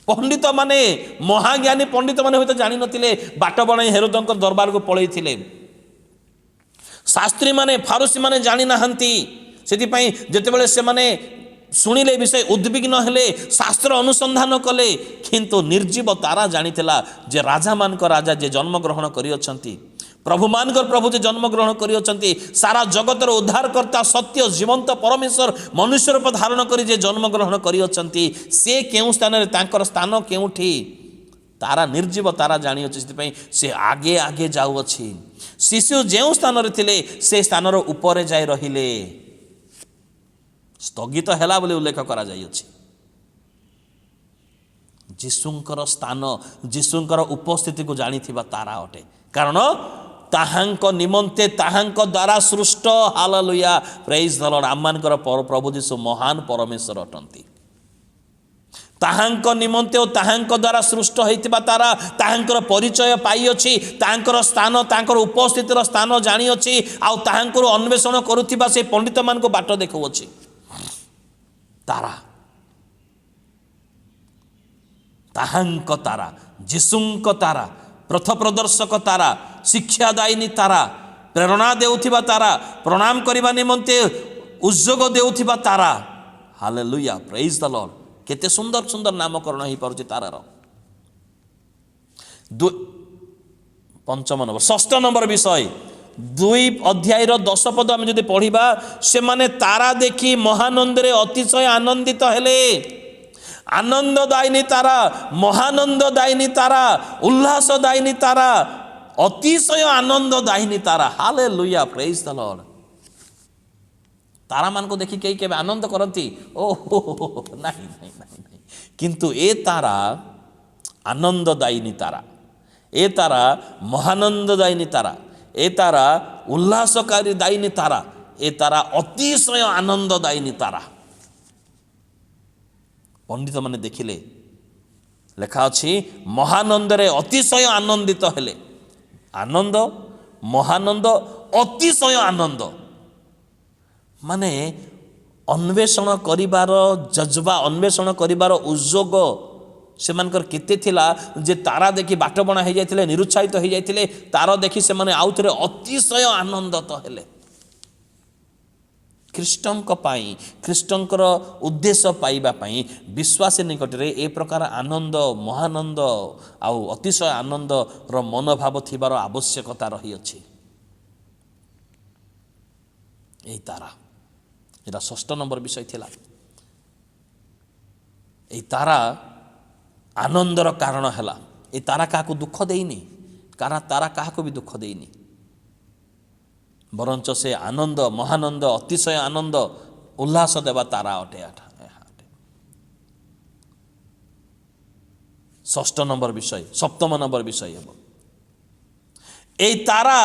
[SPEAKER 1] पंडित माने महाज्ञानी पंडित माने होते जानी नथिले बाट बणाई हेरोदनक दरबार को पळई थिले शास्त्री माने फारूसी माने जानी नाहंती सेति पई जेतेबेले से माने शुणिले विषय उद्विग्न हेले शास्त्र अनुसंधान कले किंतु निर्जीव तारा जानिथिला जे राजा मान राजा जे जन्म ग्रहण करियछंती प्रभु मानकर प्रभु जे जन्म ग्रहण करियछंती सारा जगतर उद्धारकर्ता सत्य जीवंत परमेश्वर मनुष्य रूप धारण करी जे जन्म ग्रहण करियछंती से केउ स्थान रे तांकर स्थान केउठी तारा निर्जीव तारा जानी अछि सेति से आगे आगे जाउ अछि शिशु जेउ स्थान रे थिले से स्थान रो ऊपर जाय रहिले स्थगित हैला बोले उल्लेख करा जाय अछि। जीशुंकर स्थान जीशुंकर उपस्थिति को जानी थिबा तारा अटे कारण ताहांक निमंते ताहांक द्वारा सृष्ट हालेलुया प्रेज द लॉर्ड। आमानकर प्रभु जीशु महान परमेश्वर अटंती ताहांक निमंते और ताहांक द्वारा सृष्ट होइतिबा तारा ताहांकर परिचय पाई अछि ताहांकर स्थान ताहांकर उपस्थितिर स्थान जानी अछि आ ताहांकर अन्वेषण करुथिबा से पंडित मान को बाट देखौ अछि तारा ताहांक तारा जीशुंक तारा प्रथ प्रदर्शक तारा शिक्षादायिनी तारा प्रेरणा देउथिबा तारा प्रणाम करिबा निमंते उद्योग देउथिबा तारा हालेलुया प्रेज द लॉर्ड। केते सुंदर सुंदर नामकरण हो पारुछि तारार। पंचम नंबर षष्ठ नंबर विषय 2 अध्याय 10 पद आम जदि पढ़िबा से माने तारा देखी महानंद रे अतिशय आनंदित हेले आनंददायिनी तारा महानंददायिनी तारा उल्लासदायिनी तारा अतिशय आनंददायिनी तारा हालेलुया प्रेज द लॉर्ड। तारा मान को देखी कई के आनंद करती ओहो नहीं नहीं नहीं नहीं किंतु ए तारा आनंददायिनी तारा ए तारा महानंददायिनी तारा ए तारा उल्लासकारी दायिनी तारा ए तारा अतिशय आनंददायिनी तारा। पंडित माने देखिले लेखा अछि महानंद रे अतिशय आनंदित हेले आनंद महानंद अतिशय आनंद माने अन्वेषण करिबार जज्बा अन्वेषण करिबार उद्योग से मानकर केते थिला जे तारा देखि बाट बणा हो जाइथिले निरुत्साहित हो जाइथिले तारा देखि से माने आउ थरे अतिशय आनंदित हेले। ख्रीष्टंक पाई ख्रीष्टंकर उद्देश्य पाइबा पाई विश्वासी निकटरे ए प्रकार आनंद महानंद आउ अतिशय आनंद रो मनोभाव थिबार आवश्यकता रही अछि। एई तारा एटा षष्ठ नंबर विषय थिला। এই তারা ଆନନ୍ଦର କାରଣ ହେଲା। ଏ ତାରା କାହାକୁ ଦୁଃଖ ଦେଇନି, କାରଣ ତାରା କାହାକୁ ବି ଦୁଃଖ ଦେଇନି, ବରଞ୍ଚ ସେ ଆନନ୍ଦ, ମହାନନ୍ଦ, ଅତିଶୟ ଆନନ୍ଦ ଉଲ୍ଲାସ ଦେବା ତାରା ଅଟେ। ଷଷ୍ଠ ନମ୍ବର ବିଷୟ, ସପ୍ତମ ନମ୍ବର ବିଷୟ ହେବ এই ତାରା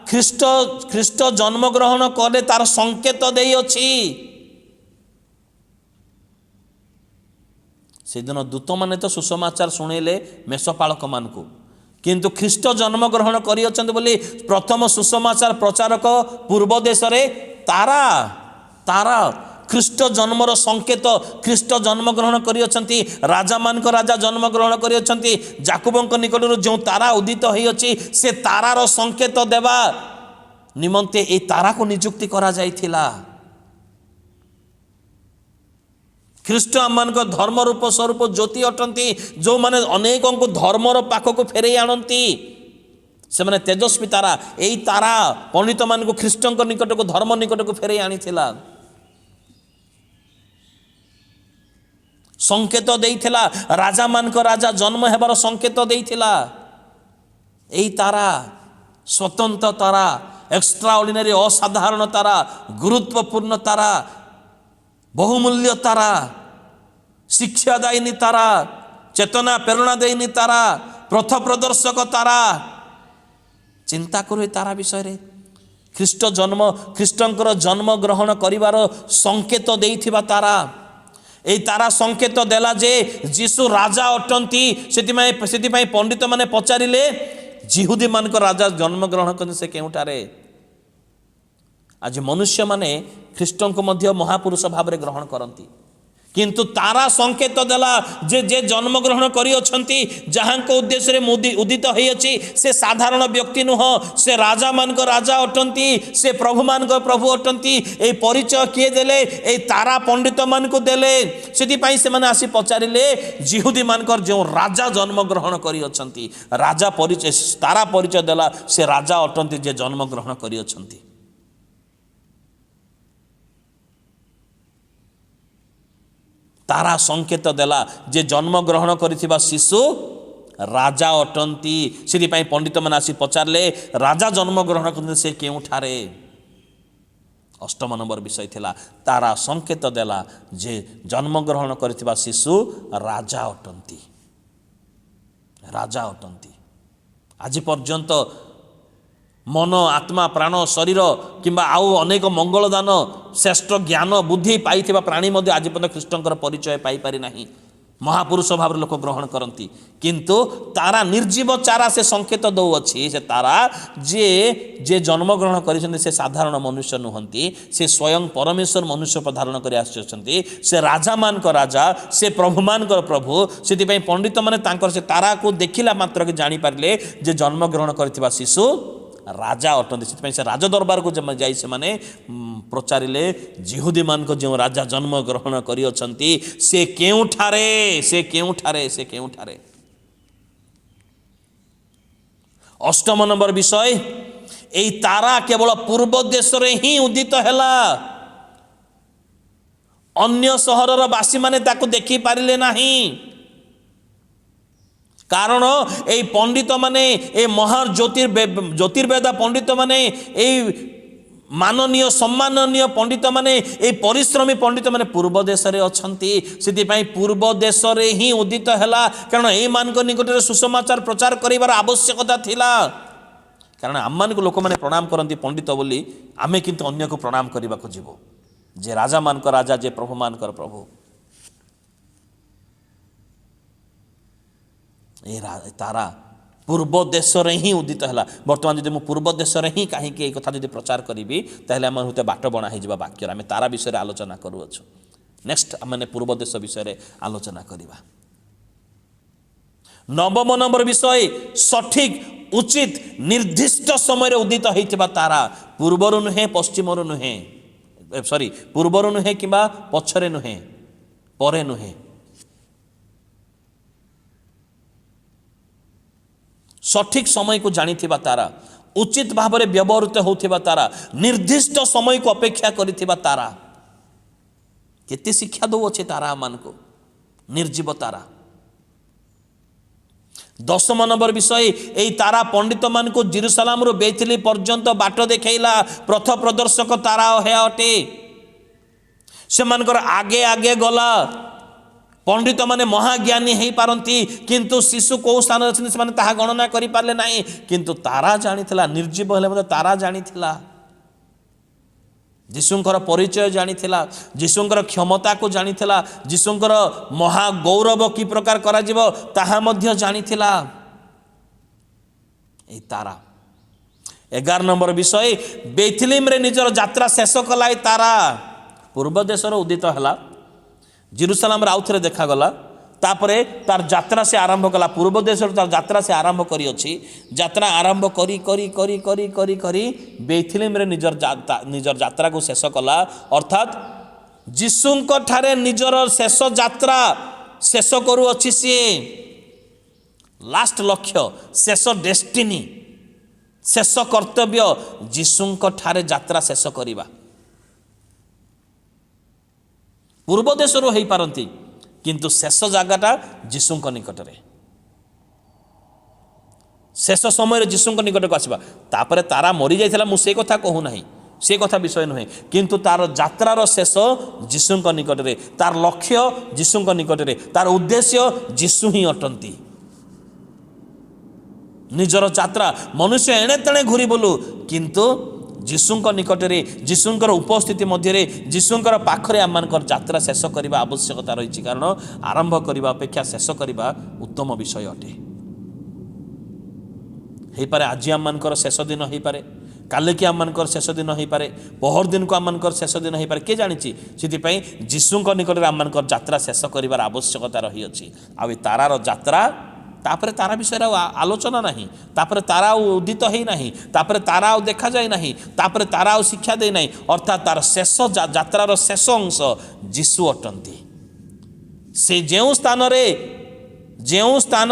[SPEAKER 1] ଖ୍ରୀଷ୍ଟ ଜନ୍ମଗ୍ରହଣ କଲେ ତାର ସଂକେତ ଦେଇଅଛି। ସେଦିନ ଦୂତମାନେ ତ ସୁସମାଚାର ଶୁଣେଇଲେ ମେଷପାଳକମାନଙ୍କୁ, କିନ୍ତୁ ଖ୍ରୀଷ୍ଟ ଜନ୍ମଗ୍ରହଣ କରିଅଛନ୍ତି ବୋଲି ପ୍ରଥମ ସୁସମାଚାର ପ୍ରଚାରକ ପୂର୍ବ ଦେଶରେ ତାରା ଖ୍ରୀଷ୍ଟ ଜନ୍ମର ସଂକେତ। ଖ୍ରୀଷ୍ଟ ଜନ୍ମଗ୍ରହଣ କରିଅଛନ୍ତି, ରାଜାମାନଙ୍କ ରାଜା ଜନ୍ମଗ୍ରହଣ କରିଅଛନ୍ତି। ଯାକୁବଙ୍କ ନିକଟରୁ ଯେଉଁ ତାରା ଉଦିତ ହୋଇଅଛି ସେ ତାରାର ସଂକେତ ଦେବା ନିମନ୍ତେ ଏହି ତାରାକୁ ନିଯୁକ୍ତି କରାଯାଇଥିଲା। ଖ୍ରୀଷ୍ଟ ଆମମାନଙ୍କ ଧର୍ମ ରୂପ ସ୍ୱରୂପ ଜ୍ୟୋତି ଅଟନ୍ତି, ଯେଉଁମାନେ ଅନେକଙ୍କୁ ଧର୍ମର ପାଖକୁ ଫେରେଇ ଆଣନ୍ତି ସେମାନେ ତେଜସ୍ୱୀ ତାରା। ଏହି ତାରା ପଣ୍ଡିତମାନଙ୍କୁ ଖ୍ରୀଷ୍ଟଙ୍କ ନିକଟକୁ, ଧର୍ମ ନିକଟକୁ ଫେରେଇ ଆଣିଥିଲା, ସଂକେତ ଦେଇଥିଲା, ରାଜାମାନଙ୍କ ରାଜା ଜନ୍ମ ହେବାର ସଂକେତ ଦେଇଥିଲା। ଏହି ତାରା ସ୍ୱତନ୍ତ୍ର ତାରା, ଏକ୍ସଟ୍ରା ଅର୍ଡିନାରୀ, ଅସାଧାରଣ ତାରା, ଗୁରୁତ୍ୱପୂର୍ଣ୍ଣ ତାରା, ବହୁମୂଲ୍ୟ ତାରା, ଶିକ୍ଷାଦାୟିନୀ ତାରା, ଚେତନା ପ୍ରେରଣା ଦେଇନି ତାରା, ପଥ ପ୍ରଦର୍ଶକ ତାରା। ଚିନ୍ତା କରୁ ଏ ତାରା ବିଷୟରେ। ଖ୍ରୀଷ୍ଟଙ୍କର ଜନ୍ମ ଗ୍ରହଣ କରିବାର ସଂକେତ ଦେଇଥିବା ତାରା। এই তারা সংকেত দেলা যে যিশু রাজা অটନ୍ତି। ସେଥିପାଇଁ ପଣ୍ଡିତମାନେ ପଚାରିଲେ ଜିହୁଦୀମାନଙ୍କ ରାଜା ଜନ୍ମଗ୍ରହଣ କରନ୍ତି ସେ କେଉଁଠାରେ? ଆଜି ମନୁଷ୍ୟମାନେ ଖ୍ରୀଷ୍ଟଙ୍କୁ ମଧ୍ୟ ମହାପୁରୁଷ ଭାବରେ ଗ୍ରହଣ କରନ୍ତି, କିନ୍ତୁ ତାରା ସଂକେତ ଦେଲା ଯେ ଯେ ଜନ୍ମଗ୍ରହଣ କରିଅଛନ୍ତି, ଯାହାଙ୍କ ଉଦ୍ଦେଶ୍ୟରେ ଉଦିତ ହୋଇଅଛି ସେ ସାଧାରଣ ବ୍ୟକ୍ତି ନୁହଁ, ସେ ରାଜାମାନଙ୍କ ରାଜା ଅଟନ୍ତି, ସେ ପ୍ରଭୁମାନଙ୍କ ପ୍ରଭୁ ଅଟନ୍ତି। ଏହି ପରିଚୟ କିଏ ଦେଲେ? ଏହି ତାରା ପଣ୍ଡିତମାନଙ୍କୁ ଦେଲେ। ସେଥିପାଇଁ ସେମାନେ ଆସି ପଚାରିଲେ ଜିହୁଦୀମାନଙ୍କର ଯେଉଁ ରାଜା ଜନ୍ମଗ୍ରହଣ କରିଅଛନ୍ତି, ରାଜା ପରିଚୟ, ତାରା ପରିଚୟ ଦେଲା ସେ ରାଜା ଅଟନ୍ତି ଯେ ଜନ୍ମଗ୍ରହଣ କରିଅଛନ୍ତି। ତାରା ସଂକେତ ଦେଲା ଯେ ଜନ୍ମଗ୍ରହଣ କରିଥିବା ଶିଶୁ ରାଜା ଅଟନ୍ତି। ସେଥିପାଇଁ ପଣ୍ଡିତମାନେ ଆସି ପଚାରିଲେ ରାଜା ଜନ୍ମଗ୍ରହଣ କରନ୍ତି ସେ କେଉଁଠାରେ? ଅଷ୍ଟମ ନମ୍ବର ବିଷୟ ଥିଲା ତାରା ସଂକେତ ଦେଲା ଯେ ଜନ୍ମଗ୍ରହଣ କରିଥିବା ଶିଶୁ ରାଜା ଅଟନ୍ତି, ରାଜା ଅଟନ୍ତି। ଆଜି ପର୍ଯ୍ୟନ୍ତ ମନ, ଆତ୍ମା, ପ୍ରାଣ, ଶରୀର କିମ୍ବା ଆଉ ଅନେକ ମଙ୍ଗଳଦାନ, ଶ୍ରେଷ୍ଠ ଜ୍ଞାନ ବୁଦ୍ଧି ପାଇଥିବା ପ୍ରାଣୀ ମଧ୍ୟ ଆଜି ପର୍ଯ୍ୟନ୍ତ ଖ୍ରୀଷ୍ଟଙ୍କର ପରିଚୟ ପାଇପାରି ନାହିଁ। ମହାପୁରୁଷ ଭାବରେ ଲୋକ ଗ୍ରହଣ କରନ୍ତି, କିନ୍ତୁ ତାରା ନିର୍ଜୀବ ଚାରା ସେ ସଂକେତ ଦେଉଅଛି। ସେ ତାରା ଯେ ଜନ୍ମଗ୍ରହଣ କରିଛନ୍ତି ସେ ସାଧାରଣ ମନୁଷ୍ୟ ନୁହନ୍ତି, ସେ ସ୍ୱୟଂ ପରମେଶ୍ୱର ମନୁଷ୍ୟ ଧାରଣ କରି ଆସିଛନ୍ତି। ସେ ରାଜାମାନଙ୍କ ରାଜା, ସେ ପ୍ରଭୁମାନଙ୍କର ପ୍ରଭୁ। ସେଥିପାଇଁ ପଣ୍ଡିତମାନେ ତାଙ୍କର ସେ ତାରାକୁ ଦେଖିଲା ମାତ୍ରକେ ଜାଣିପାରିଲେ ଯେ ଜନ୍ମଗ୍ରହଣ କରିଥିବା ଶିଶୁ ରାଜା ଅଟନ୍ତି। ସେଥିପାଇଁ ସେ ରାଜଦରବାରକୁ ଯାଇ ସେମାନେ ପଚାରିଲେ ଜିହୁଦୀମାନଙ୍କ ଯେଉଁ ରାଜା ଜନ୍ମଗ୍ରହଣ କରିଅଛନ୍ତି ସେ କେଉଁଠାରେ? ସେ କେଉଁଠାରେ? ସେ କେଉଁଠାରେ? ଅଷ୍ଟମ ନମ୍ବର ବିଷୟ, ଏହି ତାରା କେବଳ ପୂର୍ବ ଦେଶରେ ହିଁ ଉଦିତ ହେଲା। ଅନ୍ୟ ସହରର ବାସୀମାନେ ତାକୁ ଦେଖିପାରିଲେ ନାହିଁ, କାରଣ এই ପଣ୍ଡିତମାନେ, এই ମହାନ ଜ୍ୟୋତିର୍ବେଦା ପଣ୍ଡିତମାନେ, এই ମାନନୀୟ ସମ୍ମାନନୀୟ ପଣ୍ଡିତମାନେ, এই ପରିଶ୍ରମୀ ପଣ୍ଡିତମାନେ ପୂର୍ବ ଦେଶରେ ଅଛନ୍ତି। ସେଥିପାଇଁ ପୂର୍ବ ଦେଶରେ ହିଁ ଉଦିତ ହେଲା, କାରଣ ଏଇମାନଙ୍କ ନିକଟରେ ସୁସମାଚାର ପ୍ରଚାର କରିବାର ଆବଶ୍ୟକତା ଥିଲା। କାରଣ ଆମମାନଙ୍କୁ ଲୋକମାନେ ପ୍ରଣାମ କରନ୍ତି ପଣ୍ଡିତ ବୋଲି, ଆମେ କିନ୍ତୁ ଅନ୍ୟକୁ ପ୍ରଣାମ କରିବାକୁ ଯିବୁ ଯେ ରାଜାମାନଙ୍କ ରାଜା, ଯେ ପ୍ରଭୁମାନଙ୍କର ପ୍ରଭୁ। ଏ ତାରା ପୂର୍ବ ଦେଶରେ ହିଁ ଉଦିତ ହେଲା। ବର୍ତ୍ତମାନ ଯଦି ମୁଁ ପୂର୍ବ ଦେଶରେ ହିଁ କାହିଁକି এই କଥା ଯଦି ପ୍ରଚାର କରିବି, ତାହେଲେ ଆମର ହୁଏତ ବାଟ ବଣା ହେଇଯିବା ବାକ୍ୟରେ। ଆମେ ତାରା ବିଷୟରେ ଆଲୋଚନା କରୁଅଛୁ। ନେକ୍ସଟ ଆମେ ପୂର୍ବ ଦେଶ ବିଷୟରେ ଆଲୋଚନା କରିବା। ନବମ ନମ୍ବର ବିଷୟ, ସଠିକ ଉଚିତ ନିର୍ଦ୍ଦିଷ୍ଟ ସମୟରେ ଉଦିତ ହୋଇଥିବା ତାରା। ପୂର୍ବରୁ ନୁହେଁ, ପଶ୍ଚିମରୁ ନୁହେଁ, ପୂର୍ବରୁ ନୁହେଁ କିମ୍ବା ପଛରେ ନୁହେଁ, ପରେ ନୁହେଁ, ସଠିକ ସମୟକୁ ଜାଣିଥିବା ତାରା, ଉଚିତ ଭାବରେ ବ୍ୟବହୃତ ହେଉଥିବା ତାରା, ନିର୍ଦ୍ଦିଷ୍ଟ ସମୟକୁ ଅପେକ୍ଷା କରିଥିବା ତାରା। କେତେ ଶିକ୍ଷା ଦେଉଅଛି ତାରା ଆମମାନଙ୍କୁ। निर्जीव तारा। 10 नंबर विषय यही तारा पंडित मान को जेरुसलाम रु बेथली पर्यंत बाट देखला पथ प्रदर्शक तारा हे अटे। से मानकर आगे आगे गला पंडित माने महाज्ञानी हो पारती किंतु शिशु कौ स्थान अच्छे से गणना करि पारले नाही किंतु तारा जानिथिला निर्जीव हेले तारा जानिथिला जीशुंकर परिचय जानिथिला जीशुंकर क्षमता को जानिथिला जीशुंकर महागौरव कि प्रकार करा जिवो ताहा मध्य जानिथिला ए तारा। 11 नंबर विषय बेथलेम रे निजर यात्रा शेष कला तारा पूर्व देशर उदित हला जेरुसलाम रे आउथरे देखा गला तापरे तार यात्रा से आरंभ कला पूर्व देश तार यात्रा से आरंभ करी अछि यात्रा आरंभ करी करी करी करी करी करी बेथलेम रे निजर यात्रा को शेष कला अर्थात जीशुंक ठारे निजर शेष यात्रा शेष करू अछि से लास्ट लक्ष्य शेष डेस्टिनी शेष कर्तव्य जीशुंक ठारे यात्रा शेष करिबा। पूर्व देश रो हेई पारंती किंतु शेष जगाटा जीशुंक निकट रे शेष समय जीशुंक निकट को आसवा तापरे तारा मरी जाइथिला मु से कथा कहू नाही से कथा विषय नुहे किंतु तार यात्रार शेष जीशुंक निकट रे तार लक्ष्य जीशुंक निकट रे तार उद्देश्य जीशु ही अटंती। निजर यात्रा मनुष्य एणे तेणे घूरी बोलू किंतु जीशुंक निकटरे जीशुंकर उपस्थिति मध्य जीशुंकर पाखरे आमनकर यात्रा शेष करने आवश्यकता रही कारण आरंभ करने अपेक्षा शेष करने उत्तम विषय अटे। हो पारे आज आमनकर शेष दिन हो पारे काले कि आमनकर शेष दिन हो पारे पहर दिन को आमनकर शेष दिन हो पारे किए जानी से जीशुंक निकट में आमनकर यात्रा शेष कर आवश्यकता रही अछि। आ तारार यात्रा तापरे तारा विषय आलोचना नहीं तापरे तारा उदित है नहीं तापरे तारा देखा जाए नहीं तापरे तारा शिक्षा दे नहीं अर्थात तार शेष यात्रार शेष अंश जीशु अटंती। से जो स्थान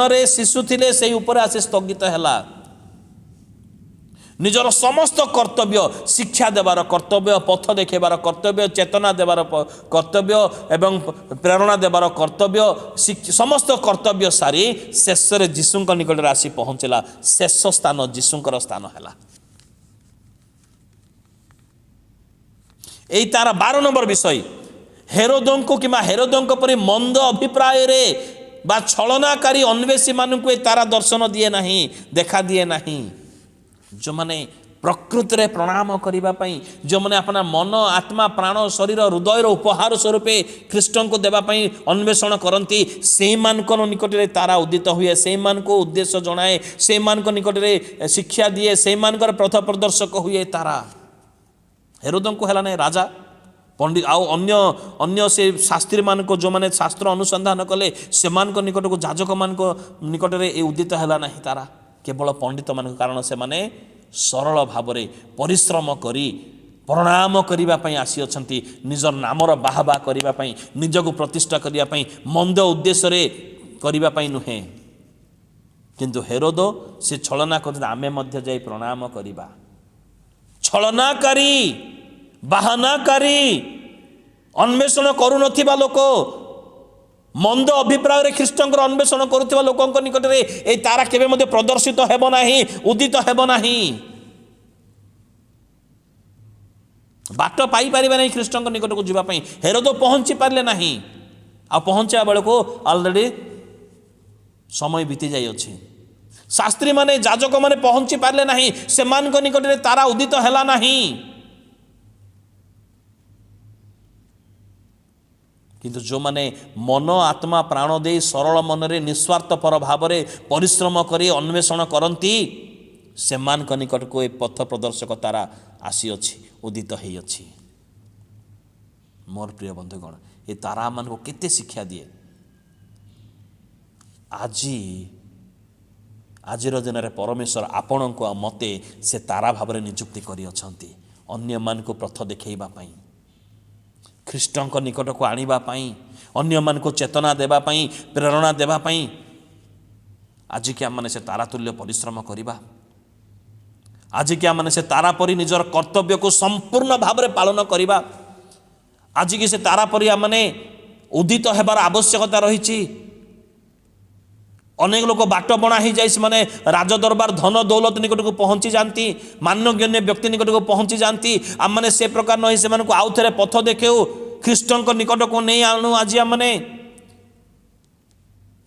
[SPEAKER 1] रे शिशु थिले से ऊपर आसे स्थगित हैला निजर समस्त कर्तव्य शिक्षा देवार कर्तव्य पथ देखेबार कर्तव्य चेतना देवार कर्तव्य एवं प्रेरणा देवार कर्तव्य समस्त कर्तव्य सारी शेष रे जीशुंक निकट रे आसी पहुंचला शेष स्थान जीशुंकर स्थान हैला। एई तार 12 नंबर विषय हेरोदों किमा हेरोदों परि मंद अभिप्राय रे बा छलनाकारी अन्वेषी मानू तारा दर्शन दिए नहीं देखा दिए नहीं जो माने प्रकृति रे प्रणाम करने जो मैंने अपना मन आत्मा प्राण शरीर हृदय उपहार स्वरूप ख्रीष्ट को देवाई अन्वेषण करती से निकट में तारा उदित हुए से उद्देश्य जनाए से निकट में शिक्षा दिए से पथ प्रदर्शक हुए तारा। हेरोदों को है ना राजा पंडित आउ अन्य अन्य से शास्त्री मान को जो मैंने शास्त्र अनुसंधान कले से निकट को जाजक मान निकट में उदित है ना तारा केवल पंडित मान कारण से माने सरल भाव परिश्रम करी प्रणाम करने आसी अच्छी निजर नामर बाहबा करने निजक प्रतिष्ठा करने मंद उद्देश्य करने नुहे किंतु हेरोदो से छलना कर आमे मध्य जाई प्रणाम करवा छलनाकारी बाहानाकारी अन्वेषण करू नथिबा लोक मंद अभिप्राय ख्रीष्टंकर अन्वेषण करुवा लोक निकट में ए तारा केबे मध्य प्रदर्शित हेब नाही उदित हेब नाही बाट पाई पारिबा नहीं ख्रीष्टंकर निकट को जीवाई हेरोद पहुंची पारे ना आ पहुंचा बेल को ऑलरेडी समय बीती जाई अछि शास्त्री माने जाजक माने पहुंची पारे ना से निकट में तारा उदित हैला नाही किंतु जो माने मन आत्मा प्राण दे सरल मन रे निस्वार्थपर भाव परिश्रम करी अन्वेषण करती से निकट को पथ प्रदर्शक तारा आसी अछि उदित है अछि। मोर प्रिय बंधुगण ये तारा मान को केते शिक्षा दिए आजिर दिन में परमेश्वर आपण को मते से तारा भाव नियुक्ति करी अछंती अन्य मान को पथ देखैबा पई ख्रीष्टंक निकट को आनिबा पई अन्य मान को चेतना देबा पई प्रेरणा देबा पई आज क्या माने से तारा तुल्य परिश्रम करिबा आज क्या माने से तारा परी निजर कर्तव्य को संपूर्ण भाव में पालन करिबा आज की से तारा परी माने उदित हेबार आवश्यकता रही। अनेक लोक बाट बणा हो जाए से राजदरबार धन दौलत निकट को पहुँची जाती, मान्यगण्य व्यक्ति निकट को पहुँची जाती। आम मैंने से प्रकार नहीं से आउ थे पथ देखेऊ ख्रीष्ट निकट को नहीं आणु आज आम मैंने,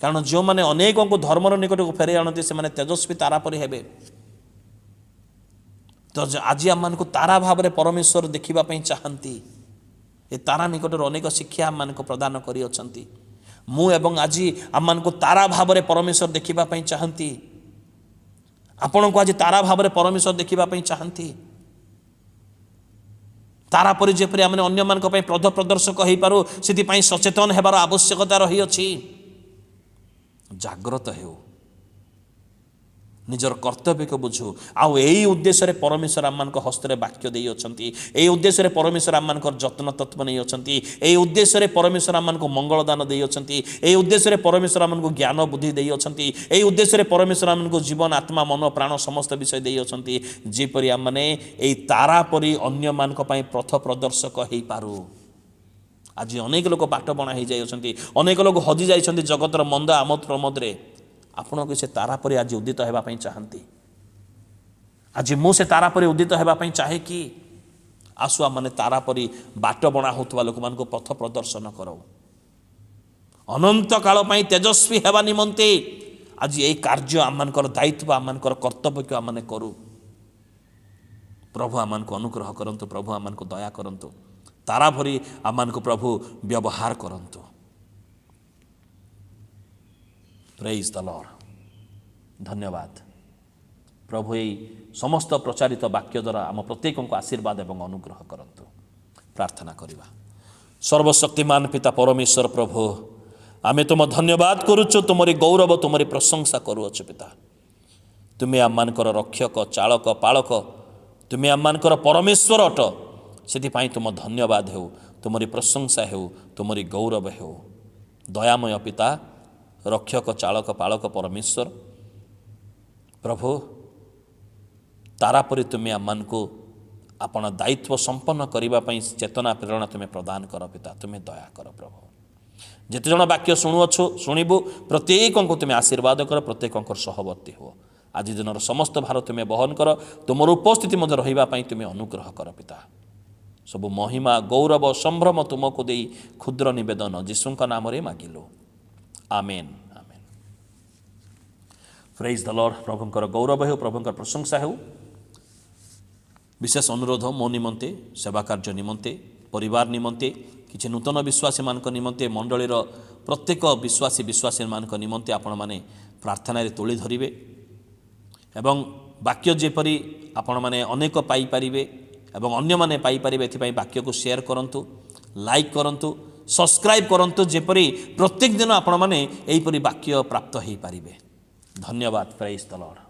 [SPEAKER 1] कारण जो मैंने अनेक को धर्मर निकट को फेरे आणती से तेजस्वी तारा परी हेबे। तो आज आम को तारा भाव में परमेश्वर देखा चाहती। ये तारा निकट अनेक शिक्षा आम को प्रदान कर मु एवं आज आम को तारा भाव में परमेश्वर देखा चाहती। आपण को आज तारा भाव में परमेश्वर देखा चाहती। तारा परी जेपरी आम अन्य मान पथ प्रदर्शक हो पारू से सचेतन होबार आवश्यकता रही अछि। जाग्रत हो, निजर कर्तव्य को बुझू। आउ यही उद्देश्य परमेश्वर आम हस्त वाक्य दे अच्छी। यही उद्देश्य परमेश्वर आम जत्न तत्व नहीं अच्छा। यही उद्देश्य परमेश्वर आम मंगल दान दे अच्छा। यही उद्देश्य परमेश्वर आम ज्ञान बुद्धि दे अच्छा। यही उद्देश्य परमेश्वर आम जीवन आत्मा मन प्राण समस्त विषय दे अच्छा। जेपरी आम मैंने यही तारा परी अन्य मान पथ प्रदर्शक हो पारू। आज अनेक लोक बाट बणा हो जाए, अनेक लोग हजि जाइछन्ति जगतर मंद आमोद प्रमोदरे। आपण को से तारा परी आज उदित होगापी चाहती। आज मु से तारा परी उदित होगापी चाहे कि आसु आम मैंने तारा परी बाट बणा होता लोक मान पथ प्रदर्शन करो। अनंत काल तेजस्वी हेबा निमंते आज यही कार्य आम दायित्व आम कर्तव्य को आम करूँ। प्रभु आम को अनुग्रह करंतु, प्रभु आम को दया करंतु, तारा भरी आम को प्रभु व्यवहार करंतु। Praise the Lord. धन्यवाद प्रभु। यही समस्त प्रचारित वाक्य द्वारा आम प्रत्येक को आशीर्वाद एवं अनुग्रह करंतु। प्रार्थना करिबा। सर्वशक्तिमान पिता परमेश्वर प्रभु, आमे तुम धन्यवाद करुचु, तुमरी गौरव तुमरी प्रशंसा करुअछु पिता। तुम्हें आममानकर रक्षक चालक पालक, तुम्हें आममानकर परमेश्वर अट। से तुम धन्यवाद हो, तुमरी प्रशंसा हो, तुमरी गौरव हो। दयामय पिता, रक्षक चालक पालक परमेश्वर प्रभु, तारा परी तुम्हें आम को आपण दायित्व संपन्न करने चेतना प्रेरणा तुम्हें प्रदान कर पिता। तुम्हें दया कर प्रभु। जिते जन वाक्य शुणुअछु शुणु प्रत्येक को तुम्हें आशीर्वाद कर, प्रत्येक सहवर्ती हो। आज दिन समस्त भार तुम्हें बहन कर, तुम उपस्थिति मध्य रही तुम्हें अनुग्रह कर पिता। सब महिमा गौरव संभ्रम तुमको दे क्षुद्र निवेदन जीशु नाम रे मागिलु, amen amen. Praise the Lord. प्रभुंकर गौरव हो, प्रभुंकर प्रशंसा हो। विशेष अनुरोध मो निमंते, सेवा कार्य निमंते, परिवार निमंते, किसी नूतन विश्वासी मान निमंते, मंडलीर प्रत्येक विश्वासी विश्वासी मान निमंते आपण माने प्रार्थना रे तोली धरिबे एवं वाक्य जेपरी आपण माने अनेक पाई पारिबे एवं अन्य माने पाई पारिबे। एथिपाई वाक्य को शेयर करंतु, लाइक करंतु, सब्सक्राइब करंतु, जेपरी प्रत्येक दिन आपण माने एहीपरी वाक्य प्राप्त हो पारिबे। धन्यवाद। Praise the Lord.